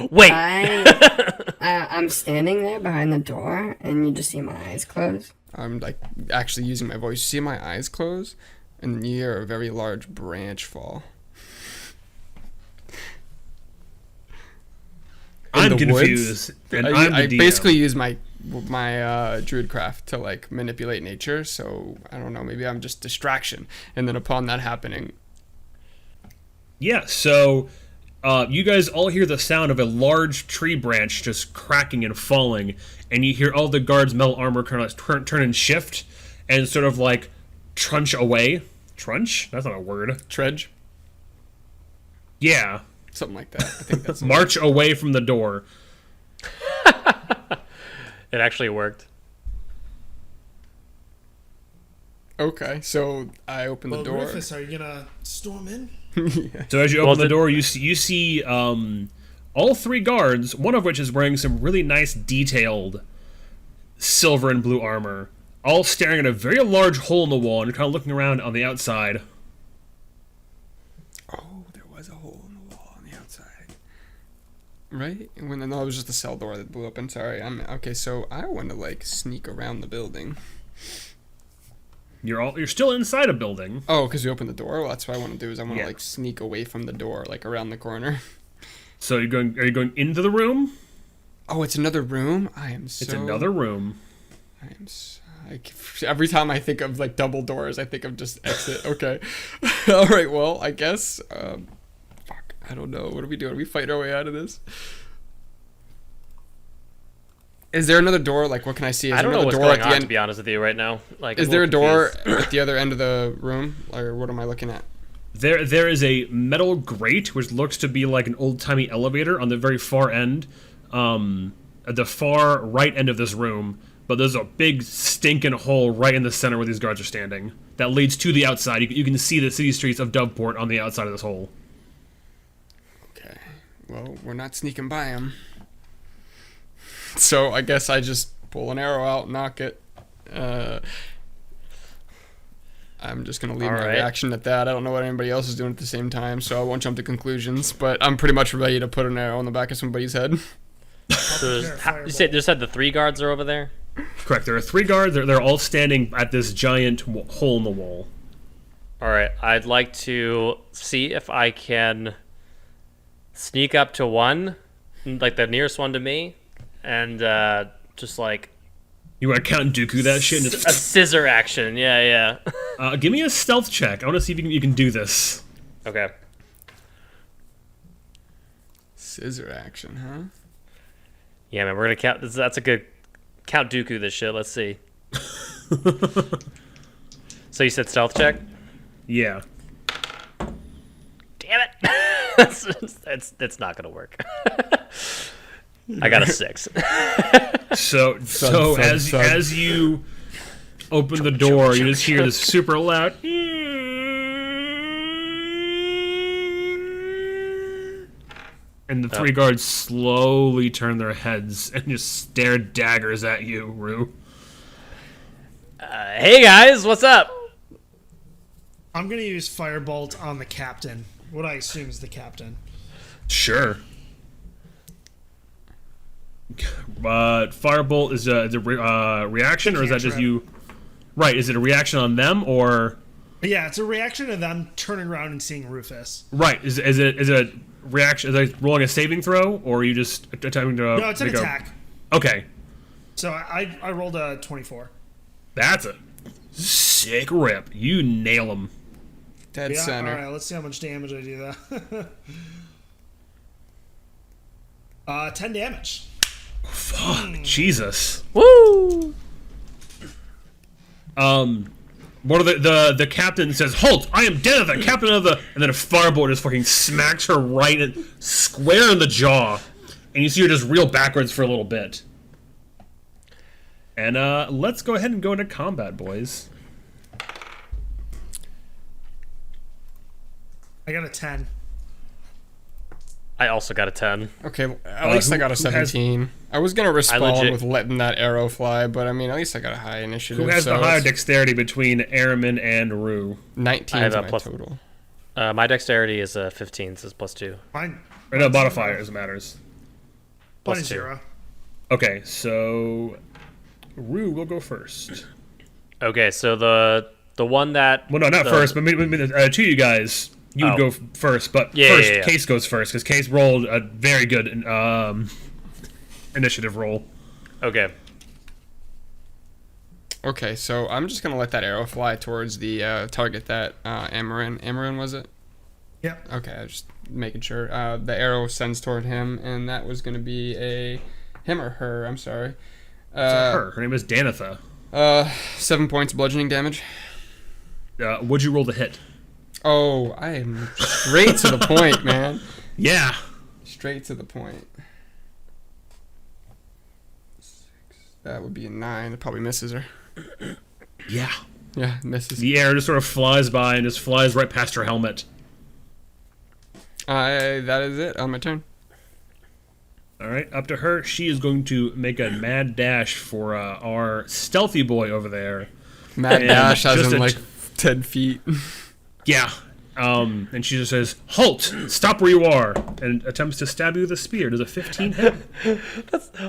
S4: Wait.
S3: I'm standing there behind the door, and you just see my eyes close.
S2: I'm like actually using my voice. You see my eyes close, and you hear a very large branch fall.
S1: I'm
S2: the
S1: confused.
S2: woods.
S1: And
S2: I
S1: I'm the DM.
S2: basically use my druidcraft to like manipulate nature. So I don't know. Maybe I'm just distraction. And then upon that happening,
S1: Yeah, so you guys all hear the sound of a large tree branch just cracking and falling, and you hear all the guards' metal armor kind of turn and shift and sort of like trunch away. Trunch? That's not a word.
S2: Tredge,
S1: Yeah.
S2: something like that. I think that's
S1: March away from the door.
S4: It actually worked.
S2: okay. So I open the
S5: Well,
S2: door.
S5: Rufus, are you gonna storm in?
S1: So as you open
S4: Well,
S1: the door, you see all 3 guards, one of which is wearing some really nice detailed silver and blue armor, all staring at a very large hole in the wall and kind of looking around on the outside.
S2: Oh, there was a hole in the wall on the outside. Right? No, it was just the cell door that blew up. I'm sorry. Okay. So I want to like sneak around the building.
S1: You're still inside a building.
S2: Oh, because you opened the door. Well, that's what I want to do. Is I want to
S1: Yeah.
S2: like sneak away from the door, like around the corner.
S1: So are you going into the room?
S2: Oh, it's another room. I am so.
S1: It's another room.
S2: I am. Every time I think of like double doors, I think of just exit. Okay. All right. Well, I guess. Fuck. I don't know. What are we doing? Are we fighting our way out of this? Is there another door? Like, what can I see? Is
S4: I don't
S2: there
S4: know
S2: another
S4: what's
S2: door
S4: going
S2: at the
S4: on,
S2: end?
S4: to be honest with you, right now. Like,
S2: Is
S4: I'm
S2: there a
S4: little
S2: door
S4: confused.
S2: at the other end of the room? Or what am I looking at?
S1: There is a metal grate which looks to be like an old-timey elevator on the very far end, at the far right end of this room. But there's a big stinking hole right in the center where these guards are standing that leads to the outside. You can see the city streets of Doveport on the outside of this hole.
S2: Okay. Well, we're not sneaking by him. So I guess I just pull an arrow out, knock it. I'm just going to leave
S4: All
S2: my
S4: right.
S2: reaction at that. I don't know what anybody else is doing at the same time, so I won't jump to conclusions. But I'm pretty much ready to put an arrow in the back of somebody's head.
S4: So you said the 3 guards are over there?
S1: Correct. There are 3 guards. They're all standing at this giant hole in the wall.
S4: All right. I'd like to see if I can sneak up to one, like the nearest one to me, and just like
S1: You want to Count Dooku that shit? And
S4: A scissor action. Yeah.
S1: give me a stealth check. I want to see if you can do this.
S4: Okay.
S2: Scissor action, huh?
S4: Yeah, man, we're gonna count. That's a good Count Dooku. This shit. Let's see. So you said stealth check?
S1: Yeah.
S4: Damn it! It's not gonna work. I got a 6.
S1: So
S2: thud,
S1: as
S2: thud.
S1: as you open the door, you just hear this super loud. And the three guards slowly turn their heads and just stare daggers at you, Rue.
S4: Hey guys, what's up?
S5: I'm gonna use Firebolt on the captain. What I assume is the captain.
S1: Sure. Firebolt is a reaction, or is that just
S5: Cantrip.
S1: you? Right, is it a reaction on them, or
S5: Yeah, it's a reaction to them turning around and seeing Rufus.
S1: right? Is it a reaction? Is it rolling a saving throw, or are you just attempting to?
S5: No, it's an
S1: make a-
S5: attack.
S1: Okay,
S5: So I rolled a 24.
S1: that's a sick rip. You nail him.
S2: Dead
S5: Yeah,
S2: center.
S5: alright, let's see how much damage I do that. 10 damage.
S1: Fuck, Jesus.
S4: Woo!
S1: One of the captain says, "Halt! I am Denethor, captain of the," and then a firebolt just fucking smacks her right and square in the jaw, and you see her just reel backwards for a little bit. And let's go ahead and go into combat, boys.
S5: I got a 10.
S4: I also got a 10.
S2: Okay, at least I got a
S1: who has-
S2: 17. I was gonna respawn
S4: legit-
S2: with letting that arrow fly, but I mean, at least I got a high initiative.
S1: Who has
S2: so
S1: the higher
S2: it's
S1: dexterity between Arimin and Rue?
S2: 19
S4: I have
S2: is
S4: a
S2: my
S4: plus-
S2: total.
S4: My dexterity is 15, so it's +2.
S5: Mine,
S1: Or no, modifier, as it matters.
S4: Plus
S5: mine
S4: 2.
S5: 0.
S1: Okay, so Rue will go first.
S4: Okay, so the one that...
S1: Well, no, not
S4: the-
S1: first, but maybe, to you guys, you would
S4: Oh.
S1: go first. But
S4: Yeah,
S1: first,
S4: yeah, yeah.
S1: Cayce goes first, because Cayce rolled a very good initiative roll.
S4: Okay.
S2: Okay, so I'm just gonna let that arrow fly towards the target that Arimin. Arimin, was it?
S5: Yep.
S2: Okay, I was just making sure. The arrow sends toward him, and that was gonna be a him or her. I'm sorry.
S1: Her name is Danitha.
S2: 7 points bludgeoning damage.
S1: Would you roll the hit?
S2: Oh, I am straight to the point, man.
S1: Yeah.
S2: Straight to the point. 6. That would be a 9. It probably misses her.
S1: Yeah.
S2: Yeah, misses.
S1: The air just sort of flies by and just flies right past her helmet.
S2: That is it. On my turn.
S1: All right, up to her. She is going to make a mad dash for our stealthy boy over there.
S2: Mad
S1: And
S2: dash as
S1: just
S2: in
S1: a
S2: like 10 feet.
S1: Yeah. And she just says, "Halt! Stop where you are!" and attempts to stab you with a spear. Does a 15 hit?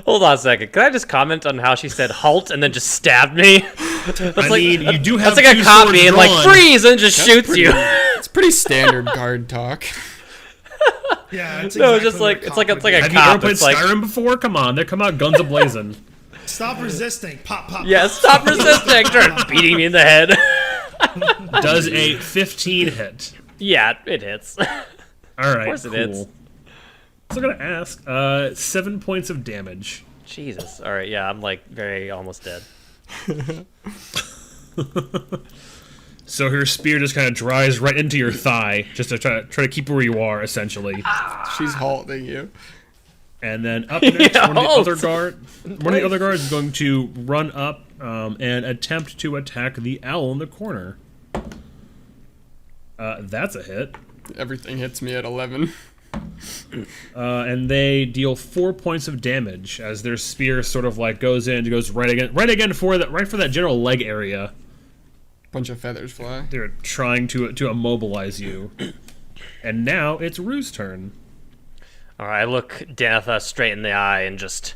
S4: Hold on a second. Could I just comment on how she said halt and then just stabbed me?
S1: I mean, you do have
S4: That's like
S1: two
S4: a cop
S1: swords
S4: being like,
S1: drawn.
S4: freeze, and just shoots you.
S2: It's pretty standard guard talk.
S5: Yeah, it's
S4: No,
S5: exactly
S4: just like
S5: what
S4: it's like
S5: cop
S4: it's like a
S5: would
S1: Have you ever
S4: cop.
S1: played
S4: It's like,
S1: Skyrim before? Come on, they come out guns ablazing.
S5: do. Stop resisting. Pop, pop.
S4: yeah,
S5: pop.
S4: stop resisting. Start beating me in the head.
S1: Does a 15 hit?
S4: Yeah, it hits.
S1: All right,
S4: course it
S1: cool.
S4: is.
S1: So I'm gonna ask. 7 points of damage.
S4: Jesus. All right. Yeah, I'm like very almost dead.
S1: So her spear just kind of drives right into your thigh, just to try to keep where you are, essentially.
S2: She's halting you.
S1: And then up next,
S4: Yeah,
S1: one of
S4: halt.
S1: the other guards is going to run up and attempt to attack the owl in the corner. That's a hit.
S2: Everything hits me at 11.
S1: And they deal 4 points of damage as their spear sort of like goes right again for that general leg area.
S2: Bunch of feathers fly.
S1: They're trying to immobilize you. And now it's Rue's turn.
S4: All right. I look Danitha straight in the eye and just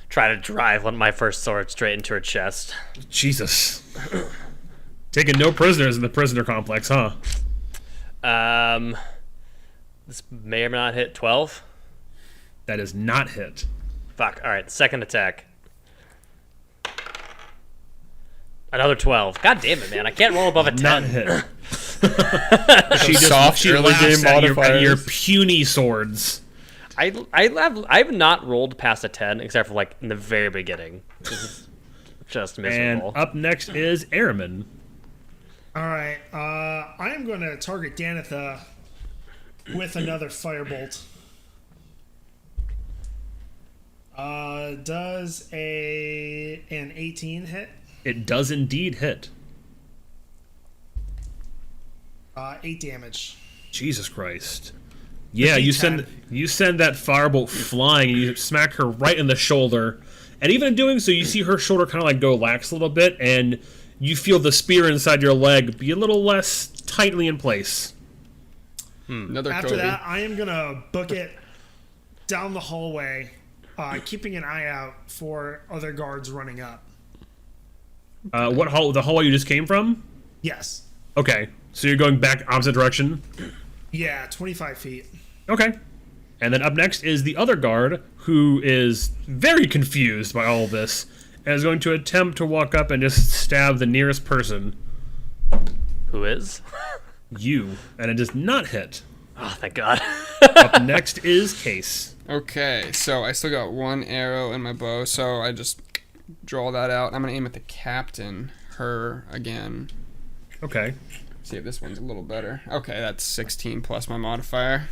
S4: try to drive my first sword straight into her chest.
S1: Jesus. Taking no prisoners in the prisoner complex, huh?
S4: This may or may not hit 12.
S1: That is not hit.
S4: Fuck. All right. Second attack. Another 12. God damn it, man! I can't roll above a 10.
S1: Not hit.
S2: Soft
S1: she
S2: early
S1: laughs
S2: game
S1: at your
S2: modifiers.
S1: puny swords.
S4: I've not rolled past a 10 except for like in the very beginning. This is just
S1: And
S4: miserable.
S1: up next is Arimin.
S5: All right. I am going to target Danitha with another firebolt. Does an 18 hit?
S1: It does indeed hit.
S5: 8 damage.
S1: Jesus Christ. Yeah, you
S5: D10.
S1: send that firebolt flying and you smack her right in the shoulder. And even in doing so, you see her shoulder kind of like go lax a little bit, and you feel the spear inside your leg be a little less tightly in place.
S2: Another
S5: After
S2: Kobe.
S5: that, I am going to book it down the hallway, keeping an eye out for other guards running up.
S1: What hall? The hallway you just came from?
S5: Yes.
S1: Okay, so you're going back opposite direction.
S5: Yeah, 25 feet.
S1: Okay. And then up next is the other guard, who is very confused by all of this, and is going to attempt to walk up and just stab the nearest person.
S4: Who is?
S1: You. And it does not hit.
S4: Oh, thank God.
S1: Up next is Cayce.
S2: Okay, so I still got one arrow in my bow, so I just draw that out. I'm gonna aim at the captain, her again.
S1: Okay.
S2: See if this one's a little better. Okay, that's 16 plus my modifier.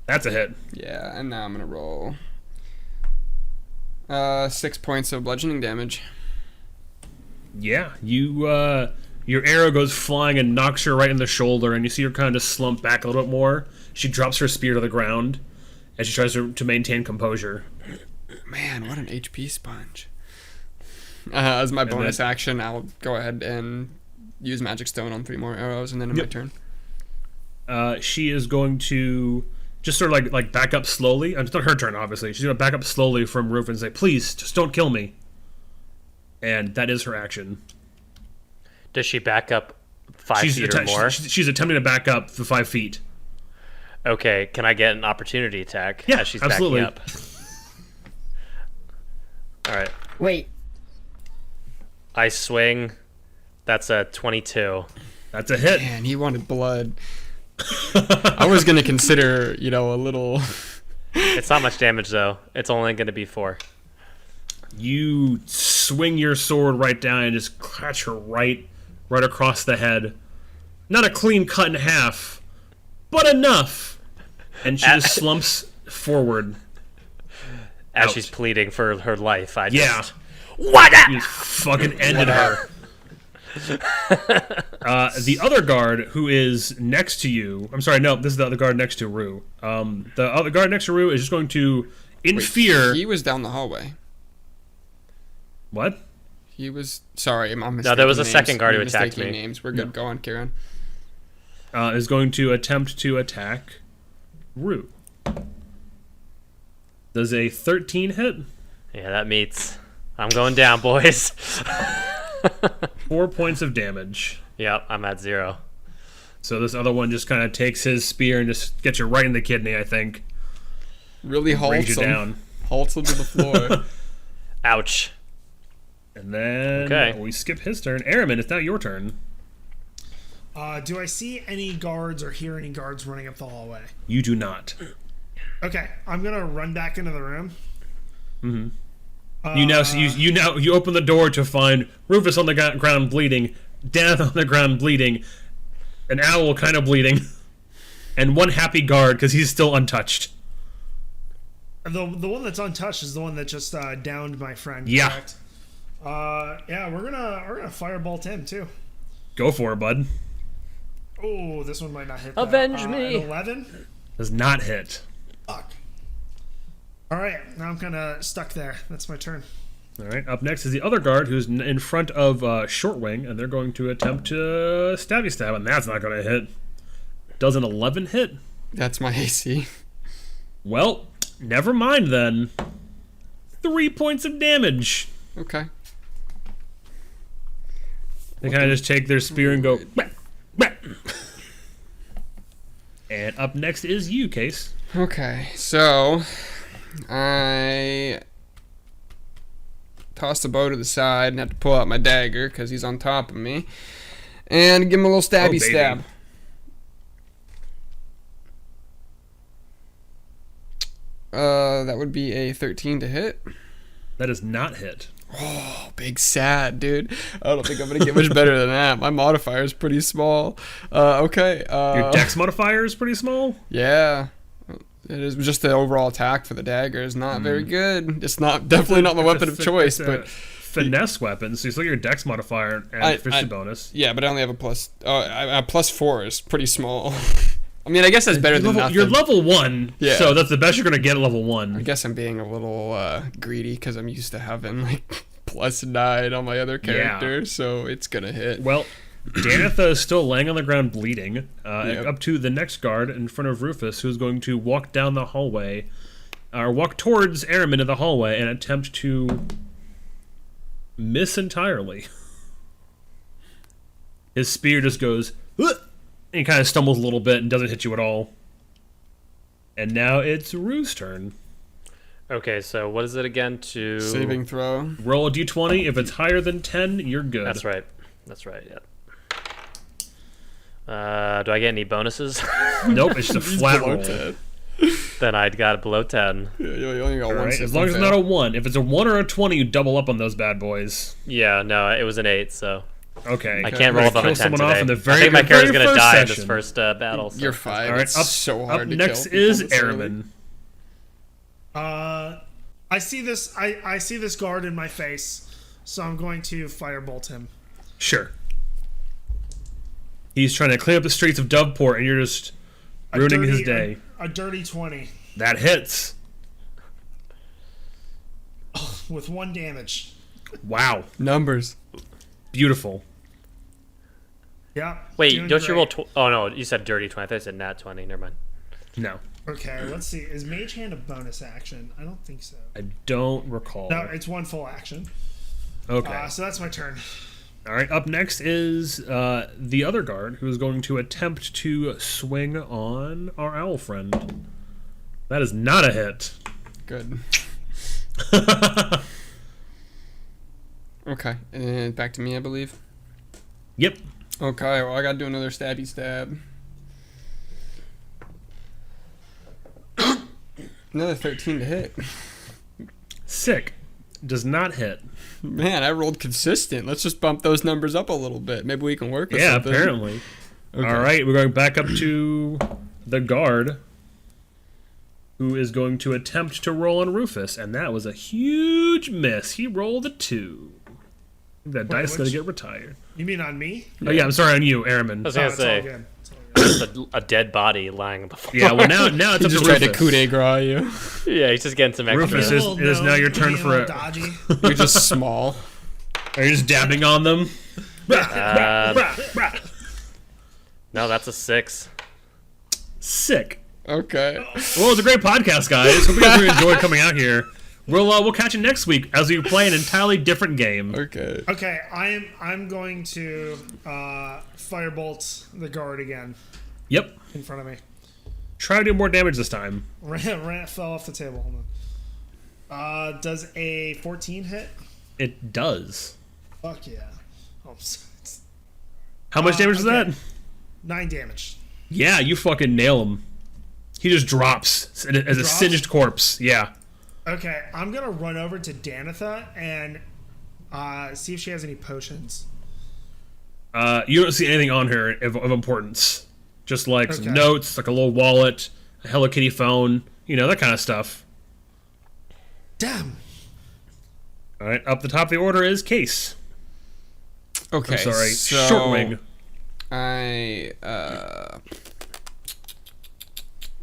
S1: That's a hit.
S2: Yeah, and now I'm gonna roll 6 points of bludgeoning damage.
S1: Yeah, your arrow goes flying and knocks her right in the shoulder, and you see her kind of slump back a little bit more. She drops her spear to the ground, and she tries to maintain composure.
S2: Man, what an HP sponge. As my bonus action, I'll go ahead and use Magic Stone on 3 more arrows, and then in my turn.
S1: She is going to just sort of like back up slowly. It's not her turn, obviously. She's going to back up slowly from Rufus and say, "Please, just don't kill me." And that is her action.
S4: Does she back up 5 feet or more?
S1: She's attempting to back up for 5 feet.
S4: Okay, can I get an opportunity attack
S1: Yeah,
S4: as she's
S1: absolutely.
S4: backing up? All right.
S3: Wait,
S4: I swing. That's a 22.
S1: That's a hit.
S2: Man, he wanted blood. I was gonna consider, a little.
S4: It's not much damage, though. It's only going to be 4.
S1: You swing your sword right down and just catch her right across the head. Not a clean cut in half, but enough. And she just slumps forward.
S4: As
S1: Ouch.
S4: she's pleading for her life, I
S1: Yeah.
S4: just... What?
S1: You fucking ended her. The other guard who is next to you... I'm sorry, no, this is the other guard next to Rue. The other guard next to Rue is just going to, in fear...
S2: He was down the hallway.
S1: What?
S2: He was... Sorry, I'm mistaking
S4: No, there was a
S2: names.
S4: second guard who
S2: I'm
S4: attacked
S2: mistaking
S4: me.
S2: Names. We're good. Go on, Kieran.
S1: Is going to attempt to attack Rue. Does a 13 hit?
S4: Yeah, that meets. I'm going down, boys.
S1: 4 points of damage.
S4: Yep, I'm at 0.
S1: So this other one just kind of takes his spear and just gets you right in the kidney, I think.
S2: Really
S1: Brings
S2: halts
S1: you
S2: him.
S1: down.
S2: Halts him to the floor.
S4: Ouch.
S1: And then
S4: Okay.
S1: we skip his turn. Arimin, it's now your turn.
S5: Do I see any guards or hear any guards running up the hallway?
S1: You do not.
S5: Okay, I'm gonna run back into the room.
S1: You open the door to find Rufus on the ground bleeding, Death on the ground bleeding, an owl kind of bleeding, and one happy guard because he's still untouched.
S5: The one that's untouched is the one that just downed my friend.
S1: Yeah.
S5: Correct? Yeah, we're gonna firebolt him too.
S1: Go for it, bud.
S5: Oh, this one might not hit.
S4: Avenge me.
S5: An 11.
S1: Does not hit.
S5: Fuck. All right, now I'm kind of stuck there. That's my turn.
S1: All right. Up next is the other guard who's in front of Shortwing, and they're going to attempt to stabby stab, and that's not going to hit. Does an 11 hit?
S2: That's my AC.
S1: Well, never mind then. 3 points of damage.
S2: Okay.
S1: They kind of just take their spear and go. Bah, bah. And up next is you, Cayce.
S2: Okay, so I toss the bow to the side and have to pull out my dagger because he's on top of me. And give him a little stabby stab. That would be a 13 to hit.
S1: That is not hit.
S2: Oh, big sad, dude. I don't think I'm going to get much better than that. My modifier is pretty small. Okay.
S1: Your dex modifier is pretty small?
S2: Yeah. It is just the overall attack for the dagger is not very good. It's definitely not my weapon of choice, but
S1: finesse weapon, so you still get your dex modifier and efficiency bonus.
S2: Yeah, but I only have a plus. +4 is pretty small. I mean, I guess that's better than nothing.
S1: You're level 1, so that's the best you're gonna get at level 1.
S2: I guess I'm being a little greedy because I'm used to having like +9 on my other character, so it's gonna hit.
S1: Well, Danitha is still laying on the ground bleeding. Up to the next guard in front of Rufus, who's going to walk down the hallway, or walk towards Arimin in the hallway and attempt to miss entirely. His spear just goes, and he kind of stumbles a little bit and doesn't hit you at all. And now it's Rue's turn.
S4: Okay, so what is it again? To
S2: saving throw.
S1: Roll a d20. If it's higher than 10, you're good.
S4: That's right. Yeah. Do I get any bonuses?
S1: Nope, it's just a flat roll.
S2: 10.
S4: Then I got it below 10.
S2: Yeah, you only got one.
S1: Right. As long as it's not a 1. If it's a 1 or a 20, you double up on those bad boys.
S4: Yeah, no, it was an 8, so
S1: okay.
S4: I can't roll up on a 10
S1: someone
S4: today.
S1: off in the
S4: I think my character's going to die in this
S1: session.
S4: first battle. So.
S2: You're fine.
S1: All right,
S2: it's so hard
S1: up
S2: to
S1: next
S2: kill
S1: is
S2: people this early.
S1: Arimin.
S5: I see this. I see this guard in my face, so I'm going to firebolt him.
S1: Sure. He's trying to clean up the streets of Doveport, and you're just ruining his day.
S5: A dirty 20
S1: That hits.
S5: with 1 damage.
S1: Wow.
S2: Numbers.
S1: Beautiful.
S5: Yeah.
S4: Wait,
S5: doing
S4: don't you roll?
S5: great.
S4: Oh no, you said dirty 20. I thought you said nat 20. Never mind.
S1: No.
S5: Okay, let's see. Is Mage Hand a bonus action? I don't think so.
S1: I don't recall.
S5: No, it's 1 full action.
S1: Okay.
S5: So that's my turn.
S1: All right, up next is the other guard, who is going to attempt to swing on our owl friend. That is not a hit.
S2: Good. Okay, and back to me, I believe.
S1: Yep.
S2: Okay, well, I gotta do another stabby stab. Another 13 to hit.
S1: Sick. Does not hit.
S2: Man, I rolled consistent. Let's just bump those numbers up a little bit. Maybe we can work with
S1: Yeah,
S2: something.
S1: apparently.
S2: Okay.
S1: All right, we're going back up to the guard, who is going to attempt to roll on Rufus, and that was a huge miss. He rolled a 2. That dice is going to get retired.
S5: You mean on me?
S1: Oh yeah, I'm sorry on you, Arimin.
S4: I was gonna
S5: It's all
S4: say
S5: good. It's all good.
S4: just a dead body lying on the floor.
S1: Yeah, well now it's
S2: He
S1: up
S2: just
S1: to
S2: tried to
S1: Rufus.
S2: coup de grace you.
S4: Yeah, he's just getting some extra.
S1: Rufus
S5: A
S1: is-
S5: little
S1: it is now your
S5: gnome,
S1: turn
S5: being a
S1: for
S5: little
S1: a-
S5: dodgy.
S2: You're just small.
S1: Are you just dabbing on them?
S4: No, that's a 6.
S1: Sick.
S2: Okay.
S1: Well, it's a great podcast, guys. Hope you guys really enjoyed coming out here. We'll catch you next week as we play an entirely different game.
S2: Okay.
S5: Okay, I'm going to firebolt the guard again
S1: Yep.
S5: in front of me.
S1: Try to do more damage this time.
S5: Ran fell off the table. Hold on. Does a 14 hit?
S1: It does.
S5: Fuck yeah. Oh,
S1: How much damage is
S5: okay.
S1: that?
S5: 9 damage.
S1: Yeah, you fucking nail him. He just drops as a
S5: Drops?
S1: singed corpse. Yeah.
S5: Okay, I'm gonna run over to Danitha and see if she has any potions.
S1: You don't see anything on her of importance. Just like
S5: Okay.
S1: some notes, like a little wallet, a Hello Kitty phone, that kind of stuff.
S5: Damn.
S1: All right, up the top of the order is Cayce.
S2: Okay.
S1: I'm sorry,
S2: so
S1: Shortwing.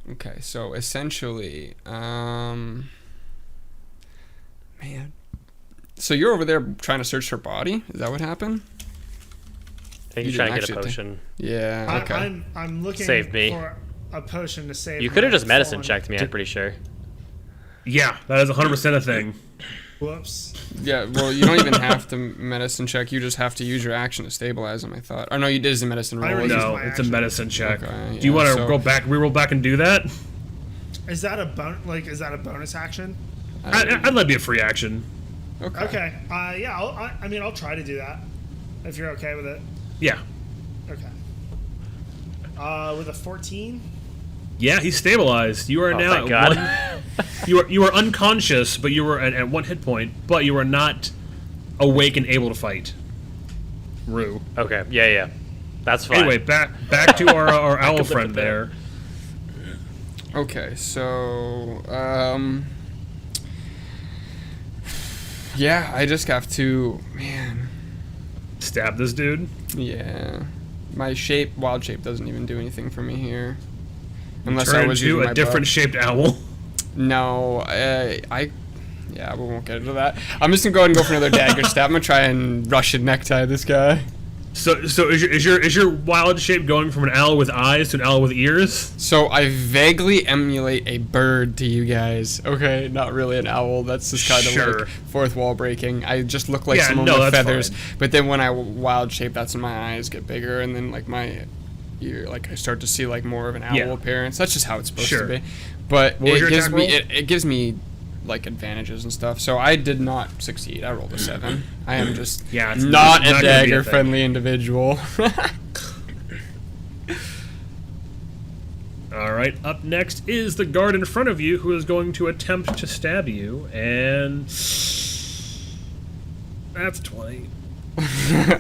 S2: Okay, so essentially, man. So you're over there trying to search her body? Is that what happened?
S4: I think
S2: You
S4: you're trying to
S2: didn't
S4: get a
S2: actually
S4: potion.
S2: Yeah. Okay.
S5: I'm looking
S4: Save me.
S5: for a potion to save.
S4: You could have
S5: my
S4: just medicine
S5: fallen-
S4: checked me, I'm pretty sure.
S1: Yeah, that is 100% a thing.
S5: Whoops.
S2: Yeah. Well, you don't even have to medicine check. You just have to use your action to stabilize them. I thought. Oh no, you did the medicine roll.
S5: already used
S1: No,
S5: my
S1: it's a
S5: action.
S1: medicine check.
S2: Okay,
S1: Do you
S2: yeah,
S1: want to
S2: so-
S1: reroll back and do that?
S5: Is that a bonus action?
S1: I'd let it be a free action.
S2: Okay.
S5: Okay. Yeah. I mean, I'll try to do that if you're okay with it.
S1: Yeah.
S5: Okay. With a 14.
S1: Yeah, he's stabilized. You are now
S4: thank
S1: at
S4: God.
S1: one. You are unconscious, but you were at 1 hit point, but you are not awake and able to fight. Rue.
S4: Okay. Yeah. That's fine.
S1: Anyway, back to our owl
S4: live
S1: friend
S4: with that.
S1: there.
S2: Okay, so yeah, I just have to, man.
S1: Stab this dude.
S2: Yeah, my wild shape doesn't even do anything for me here, unless
S1: Turn
S2: I was
S1: into
S2: using
S1: a
S2: my
S1: different
S2: bow.
S1: shaped owl.
S2: No, yeah, we won't get into that. I'm just gonna go ahead and go for another dagger stab. I'm gonna try and Russian necktie this guy.
S1: So is your wild shape going from an owl with eyes to an owl with ears?
S2: So I vaguely emulate a bird to you guys. Okay, not really an owl. That's just kind of
S1: Sure.
S2: like fourth wall breaking. I just look like
S1: Yeah,
S2: someone
S1: no,
S2: with
S1: that's
S2: feathers.
S1: fine.
S2: But then when I wild shape, that's when my eyes get bigger, and then like my ear, like I start to see like more of an owl
S1: Yeah.
S2: appearance. That's just how it's supposed
S1: Sure.
S2: to be. But
S1: What was
S2: it
S1: your
S2: gives
S1: attack
S2: me
S1: roll?
S2: it gives me like advantages and stuff. So I did not succeed. I rolled a 7. I am just
S1: Yeah, it's
S2: not
S1: not
S2: a
S1: gonna be a
S2: dagger
S1: thing.
S2: friendly individual.
S1: All right. Up next is the guard in front of you, who is going to attempt to stab you, and that's 20.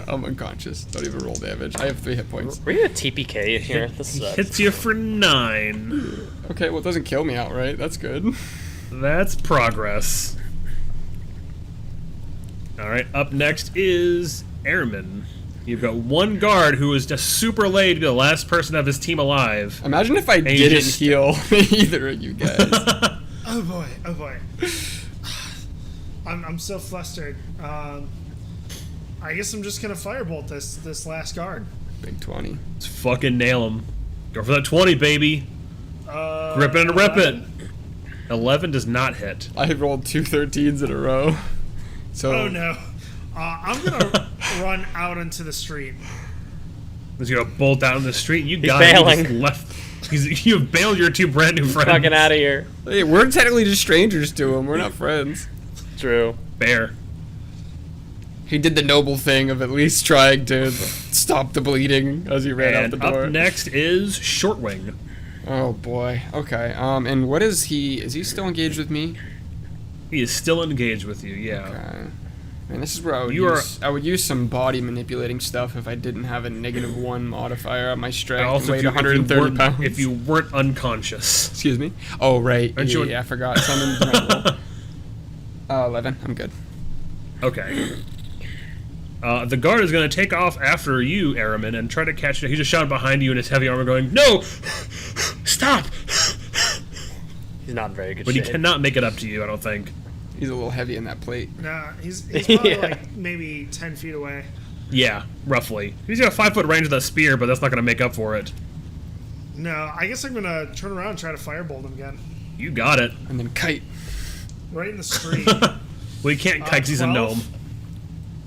S2: I'm unconscious. Don't even roll damage. I have 3 hit points.
S4: Were you a TPK in here? This
S1: He
S4: sucks.
S1: hits you for 9.
S2: Okay, well it doesn't kill me outright. That's good.
S1: That's progress. All right. Up next is Arimin. You've got one guard who is just super late to be the last person of his team alive.
S2: Imagine if I
S1: you
S2: didn't
S1: just-
S2: heal either of you guys.
S5: Oh boy. Oh boy. I'm so flustered. I guess I'm just gonna firebolt this last guard.
S2: Big 20.
S1: Let's fucking nail him. Go for that 20, baby. Rip it and rip it. 11 does not hit.
S2: I rolled 2 13s in a row. So
S5: Oh no. I'm gonna run out into the street.
S1: He's gonna bolt out in the street. You
S4: He's
S1: got it. You
S4: bailing.
S1: just left. You've bailed your 2 brand new friends.
S4: Fucking out of here.
S2: Hey, we're technically just strangers to him. We're not friends.
S4: True.
S1: Bear.
S2: He did the noble thing of at least trying to stop the bleeding as he ran out
S1: And
S2: the door.
S1: up next is Shortwing.
S2: Oh boy. Okay. And what is he? Is he still engaged with me?
S1: He is still engaged with you. Yeah.
S2: Okay. And this is where I would use some body manipulating stuff if I didn't have a -1 modifier on my
S1: And
S2: strength and
S1: also,
S2: weighed
S1: if you
S2: 130
S1: weren't-
S2: pounds.
S1: if you weren't unconscious.
S2: Excuse me. Oh right.
S1: Aren't you
S2: Yeah, I forgot. So I'm in the 11. I'm good.
S1: Okay. The guard is going to take off after you, Arimin, and try to catch you. He just shot behind you in his heavy armor, going, "No, stop!"
S4: He's not in very good
S1: But he
S4: shape.
S1: cannot make it up to you. I don't think.
S2: He's a little heavy in that plate.
S5: Nah, he's probably
S4: Yeah.
S5: like maybe 10 feet away.
S1: Yeah, roughly. He's got a 5-foot range with that spear, but that's not going to make up for it.
S5: No, I guess I'm gonna turn around and try to firebolt him again.
S1: You got it.
S2: And then kite.
S5: Right in the street.
S1: Well, you can't kite 'cause he's a
S5: 12?
S1: gnome.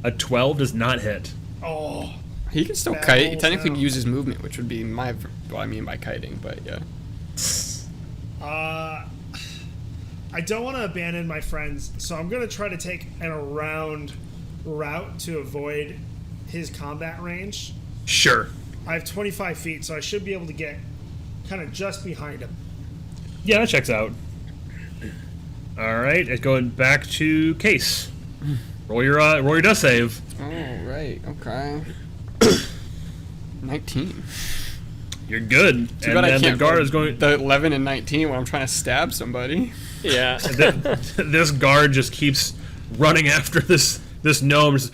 S1: A 12 does not hit.
S5: Oh.
S2: He can still
S5: Bad
S2: kite. He
S5: rolls
S2: technically
S5: now.
S2: uses movement, which would be what I mean by kiting, but yeah.
S5: I don't want to abandon my friends, so I'm gonna try to take an around route to avoid his combat range.
S1: Sure.
S5: I have 25 feet, so I should be able to get kind of just behind him.
S1: Yeah, that checks out. All right, it's going back to Cayce. Roll your death save.
S2: Oh, right. Okay. 19.
S1: You're good.
S2: Too
S1: And
S2: bad I
S1: then the
S2: can't
S1: guard
S2: roll
S1: is going.
S2: the 11 and 19 when I'm trying to stab somebody.
S4: Yeah.
S1: This guard just keeps running after this gnome just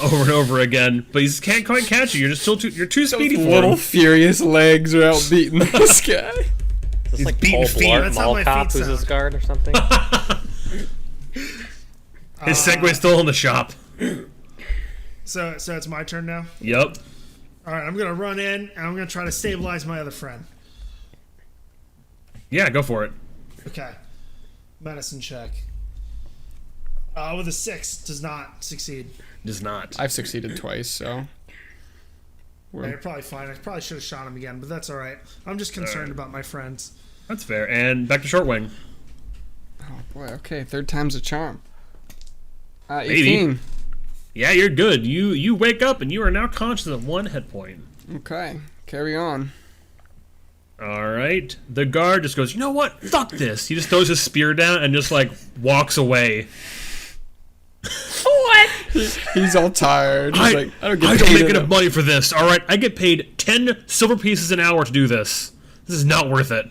S1: over and over again, but he just can't quite catch you. You're too speedy for
S2: Little
S1: him.
S2: furious legs are out beating this guy.
S4: Is this
S1: He's
S4: like
S1: beating
S4: Paul
S1: feet.
S4: Blart
S5: That's how
S4: Mall
S5: my
S4: Cop
S5: feet
S4: who's his
S5: sound.
S4: guard or something?
S1: His Segway's still in the shop.
S5: So it's my turn now.
S1: Yep.
S5: All right, I'm gonna run in and I'm gonna try to stabilize my other friend.
S1: Yeah, go for it.
S5: Okay. Medicine check. With a 6 does not succeed.
S1: Does not.
S2: I've succeeded twice, so.
S5: Yeah, you're probably fine. I probably should have shot him again, but that's all right. I'm just concerned about my friends.
S1: That's fair. And back to Shortwing.
S2: Oh Boy, okay, third time's a charm.
S1: Maybe.
S2: 18.
S1: Yeah, you're good. You wake up and you are now conscious of 1 hit point.
S2: Okay, carry on.
S1: All right. The guard just goes, you know what? Fuck this. He just throws his spear down and just, like, walks away.
S4: What?
S2: He's all tired. He's like, I don't
S1: make enough money for this. All right, I get paid 10 silver pieces an hour to do this. This is not worth it.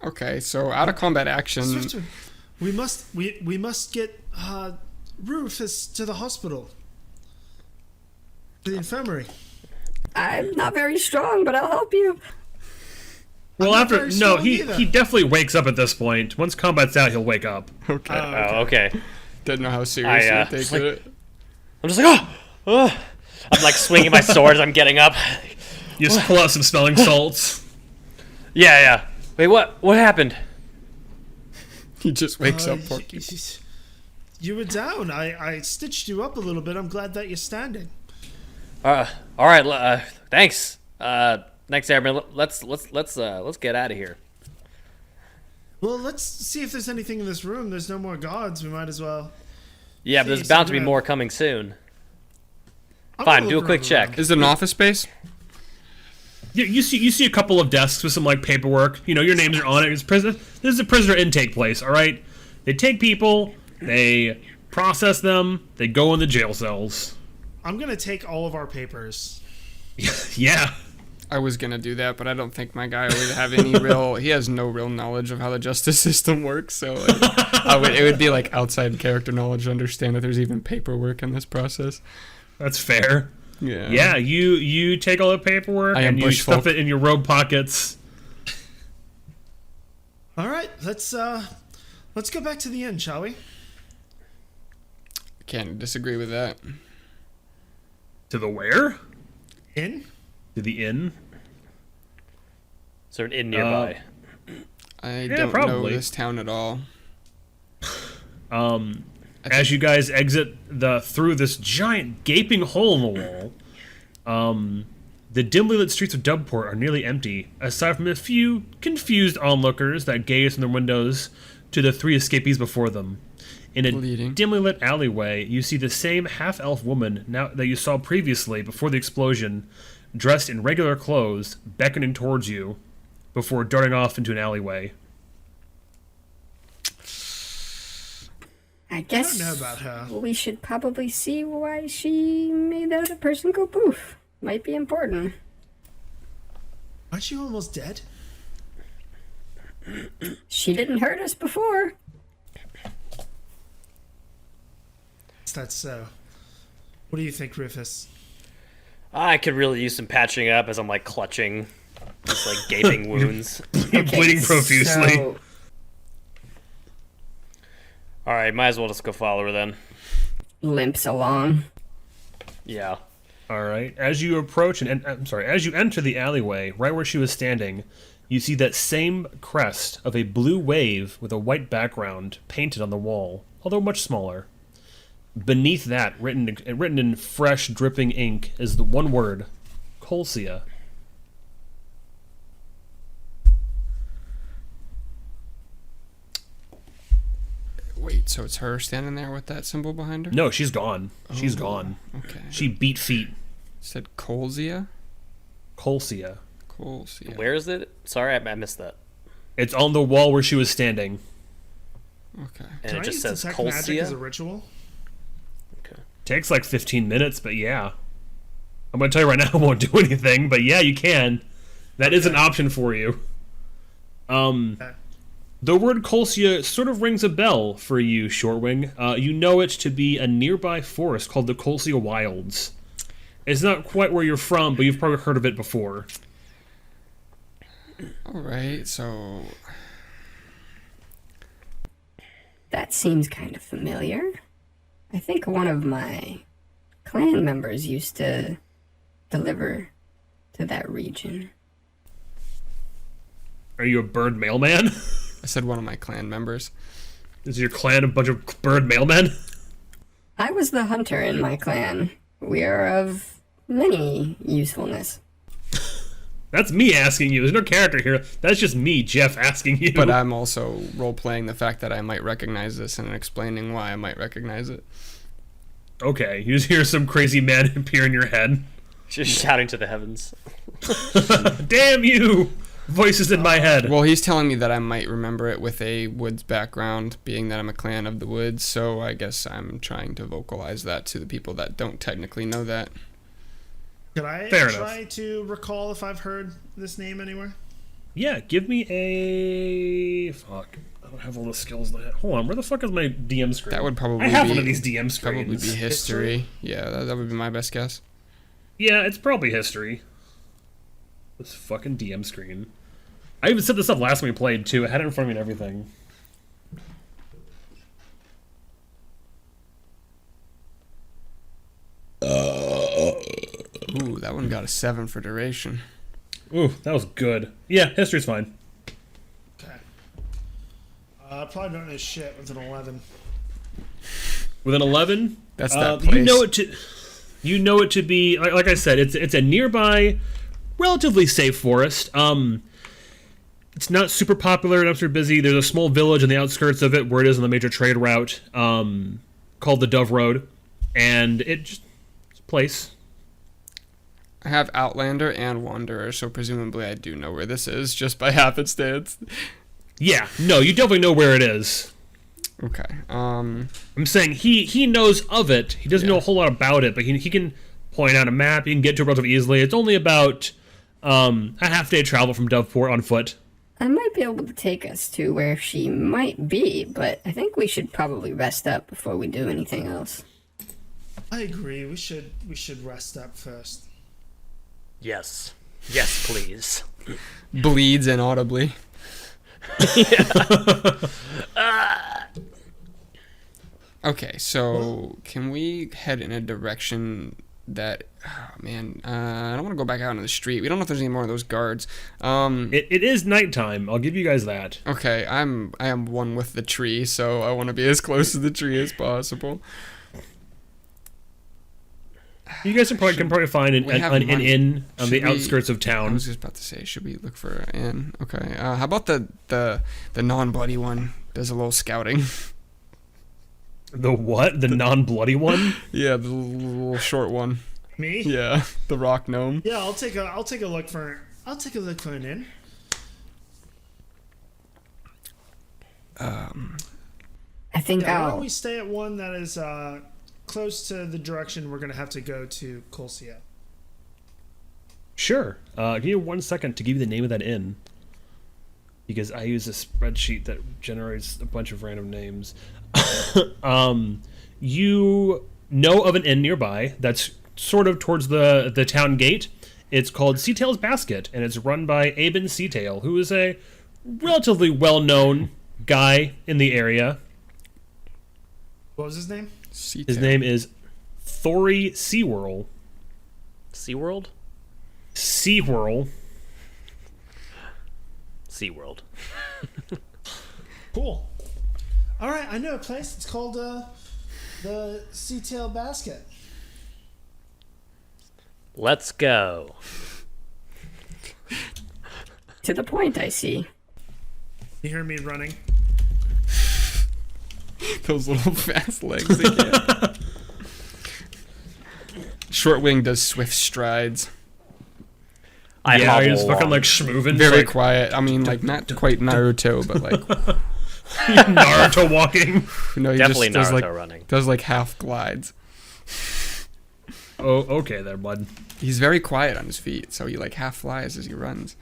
S2: Okay, so out of combat action.
S5: Swifter, we must get Rufus to the hospital. To the infirmary.
S3: I'm not very strong, but I'll help you.
S1: Well,
S5: I'm not very strong
S1: he
S5: either.
S1: definitely wakes up at this point. Once combat's out, he'll wake up.
S2: Okay.
S4: Oh, okay.
S2: Didn't know how serious
S4: I,
S2: you take
S4: just like-
S2: it.
S4: I'm just like, oh. I'm like swinging my sword as I'm getting up.
S1: You just pull out some smelling salts.
S4: Yeah. Wait, what? What happened?
S2: He just wakes up. Poor
S5: You were down. I stitched you up a little bit. I'm glad that you're standing.
S4: All right. Thanks. Thanks, Arimin. Let's get out of here.
S5: Well, let's see if there's anything in this room. There's no more guards. We might as well.
S4: Yeah, but there's
S5: Jeez,
S4: bound to be
S5: I'm
S4: more coming soon.
S5: I'm
S4: Fine,
S5: gonna
S4: do a
S5: look
S4: quick
S5: around.
S4: check.
S2: Is it an office space?
S1: You see a couple of desks with some like paperwork. You know, your names are on it. This is a prisoner intake place. All right, they take people, they process them, they go in the jail cells.
S5: I'm gonna take all of our papers.
S1: Yeah.
S2: I was gonna do that, but I don't think my guy would have any real. He has no real knowledge of how the justice system works, so it would be like outside character knowledge to understand that there's even paperwork in this process.
S1: That's fair.
S2: Yeah.
S1: Yeah, you take all the paperwork
S2: I am
S1: and you
S2: bush
S1: stuff
S2: folk.
S1: it in your robe pockets.
S5: All right, let's go back to the inn, shall we?
S2: Can't disagree with that.
S1: To the where?
S5: Inn?
S1: To the inn.
S4: Is there an inn nearby?
S2: I
S1: Yeah,
S2: don't know
S1: probably.
S2: this town at all.
S1: As you guys exit through this giant gaping hole in the wall, the dimly lit streets of Dubport are nearly empty, aside from a few confused onlookers that gaze from their windows to the 3 escapees before them. In a
S2: Bleeding.
S1: dimly lit alleyway, you see the same half-elf woman now that you saw previously before the explosion, dressed in regular clothes, beckoning towards you, before darting off into an alleyway.
S3: I guess
S5: know about her.
S3: we should probably see why she made that other person go poof. Might be important.
S5: Aren't you almost dead?
S3: She didn't hurt us before.
S5: Is that so? What do you think, Rufus?
S4: I could really use some patching up as I'm like clutching, just like gaping wounds.
S1: You're bleeding profusely.
S3: So,
S4: All right, might as well just go follow her then.
S3: limps along.
S4: Yeah.
S1: All right. As you approach as you enter the alleyway, right where she was standing, you see that same crest of a blue wave with a white background painted on the wall, although much smaller. Beneath that, written in fresh, dripping ink, is the one word, Colcia.
S2: Wait, so it's her standing there with that symbol behind her?
S1: No, she's gone. She's gone.
S2: Okay.
S1: She beat feet.
S2: Said Colzia?
S1: Colcia.
S2: Colzia.
S4: Where is it? Sorry, I missed that.
S1: It's on the wall where she was standing.
S2: Okay.
S4: And
S5: Can
S4: it
S5: I
S4: just
S5: use
S4: says
S5: detect magic as a
S4: Colcia.
S5: ritual?
S1: Takes like 15 minutes, but yeah. I'm going to tell you right now, it won't do anything, but yeah, you can. That is an option for you. The word Colcia sort of rings a bell for you, Shortwing. You know it to be a nearby forest called the Colcia Wilds. It's not quite where you're from, but you've probably heard of it before.
S2: Alright, so.
S3: That seems kind of familiar. I think one of my clan members used to deliver to that region.
S1: Are you a bird mailman?
S2: I said one of my clan members.
S1: Is your clan a bunch of bird mailmen?
S3: I was the hunter in my clan. We are of many usefulness.
S1: That's me asking you. There's no character here. That's just me, Jeff, asking you.
S2: But I'm also role-playing the fact that I might recognize this and explaining why I might recognize it.
S1: Okay, you just hear some crazy man appear in your head.
S4: Just shouting to the heavens.
S1: Damn you! Voices in my head.
S2: Well, he's telling me that I might remember it with a woods background, being that I'm a clan of the woods, so I guess I'm trying to vocalize that to the people that don't technically know that.
S5: Could I
S1: Fair
S5: try
S1: enough.
S5: to recall if I've heard this name anywhere?
S1: Yeah, give me a... Fuck. I don't have all the skills. Hold on, where the fuck is my DM screen?
S2: That would probably
S1: I have
S2: be,
S1: one of these DM screens.
S2: probably be history. Yeah, that would be my best guess.
S1: Yeah, it's probably history. This fucking DM screen. I even set this up last time we played, too. I had it in front of me and everything.
S2: Ooh, that one got a 7 for duration.
S1: Ooh, that was good. Yeah, history's fine.
S5: Okay. I probably don't know shit with an 11.
S1: With an 11,
S2: That's that place.
S1: you know it to be like I said. It's a nearby, relatively safe forest. It's not super popular, not super busy. There's a small village on the outskirts of it where it is on the major trade route, called the Dove Road, and it's a place.
S2: I have Outlander and Wanderer, so presumably I do know where this is, just by happenstance.
S1: Yeah, no, you definitely know where it is.
S2: Okay.
S1: I'm saying he knows of it. He doesn't know a whole lot about it, but he can point out a map. He can get to it relatively easily. It's only about a half-day travel from Doveport on foot.
S3: I might be able to take us to where she might be, but I think we should probably rest up before we do anything else.
S5: I agree. We should rest up first.
S4: Yes. Yes, please.
S2: Bleeds inaudibly. Okay, so can we head in a direction that... Oh, man, I don't want to go back out into the street. We don't know if there's any more of those guards.
S1: It is nighttime. I'll give you guys that.
S2: Okay, I am one with the tree, so I want to be as close to the tree as possible.
S1: You guys can probably find an inn on the outskirts of
S2: I
S1: town.
S2: was just about to say, should we look for an inn? Okay, how about the non-bloody one? Does a little scouting.
S1: The what? The non-bloody one?
S2: Yeah, the little short one.
S5: Me?
S2: Yeah, the rock gnome.
S5: Yeah, I'll take a look for an inn.
S3: I think
S5: Yeah, why
S3: I'll...
S5: don't we stay at one that is close to the direction we're gonna have to go to Cayce.
S1: Sure. Give me 1 second to give you the name of that inn. Because I use a spreadsheet that generates a bunch of random names. You know of an inn nearby that's sort of towards the town gate. It's called Seatail's Basket, and it's run by Aben Seatail, who is a relatively well-known guy in the area.
S5: What was his name?
S1: His name is Thori Seawhirl.
S4: SeaWorld?
S1: Seawhirl.
S4: SeaWorld.
S5: Cool. All right, I know a place. It's called the Seatail Basket.
S4: Let's go.
S3: To the point, I see.
S5: You hear me running?
S2: Those little fast legs again. Shortwing does swift strides.
S4: I
S1: Yeah,
S4: hobble
S1: you're just fucking
S4: along.
S1: like schmoovin'.
S2: Very
S1: like
S2: quiet. I mean, like, not quite Naruto, but like...
S1: Naruto walking.
S2: No, he
S4: Definitely
S2: just does
S4: Naruto
S2: like,
S4: running.
S2: does like half glides.
S1: Oh, okay there, bud.
S2: He's very quiet on his feet, so he like half flies as he runs.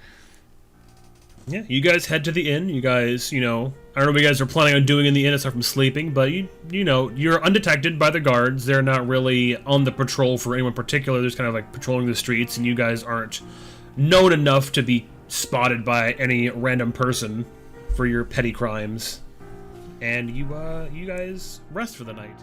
S1: Yeah, you guys head to the inn. You guys, I don't know what you guys are planning on doing in the inn aside from sleeping, but you're undetected by the guards. They're not really on the patrol for anyone particular. They're just kind of like patrolling the streets, and you guys aren't known enough to be spotted by any random person for your petty crimes. And you guys rest for the night.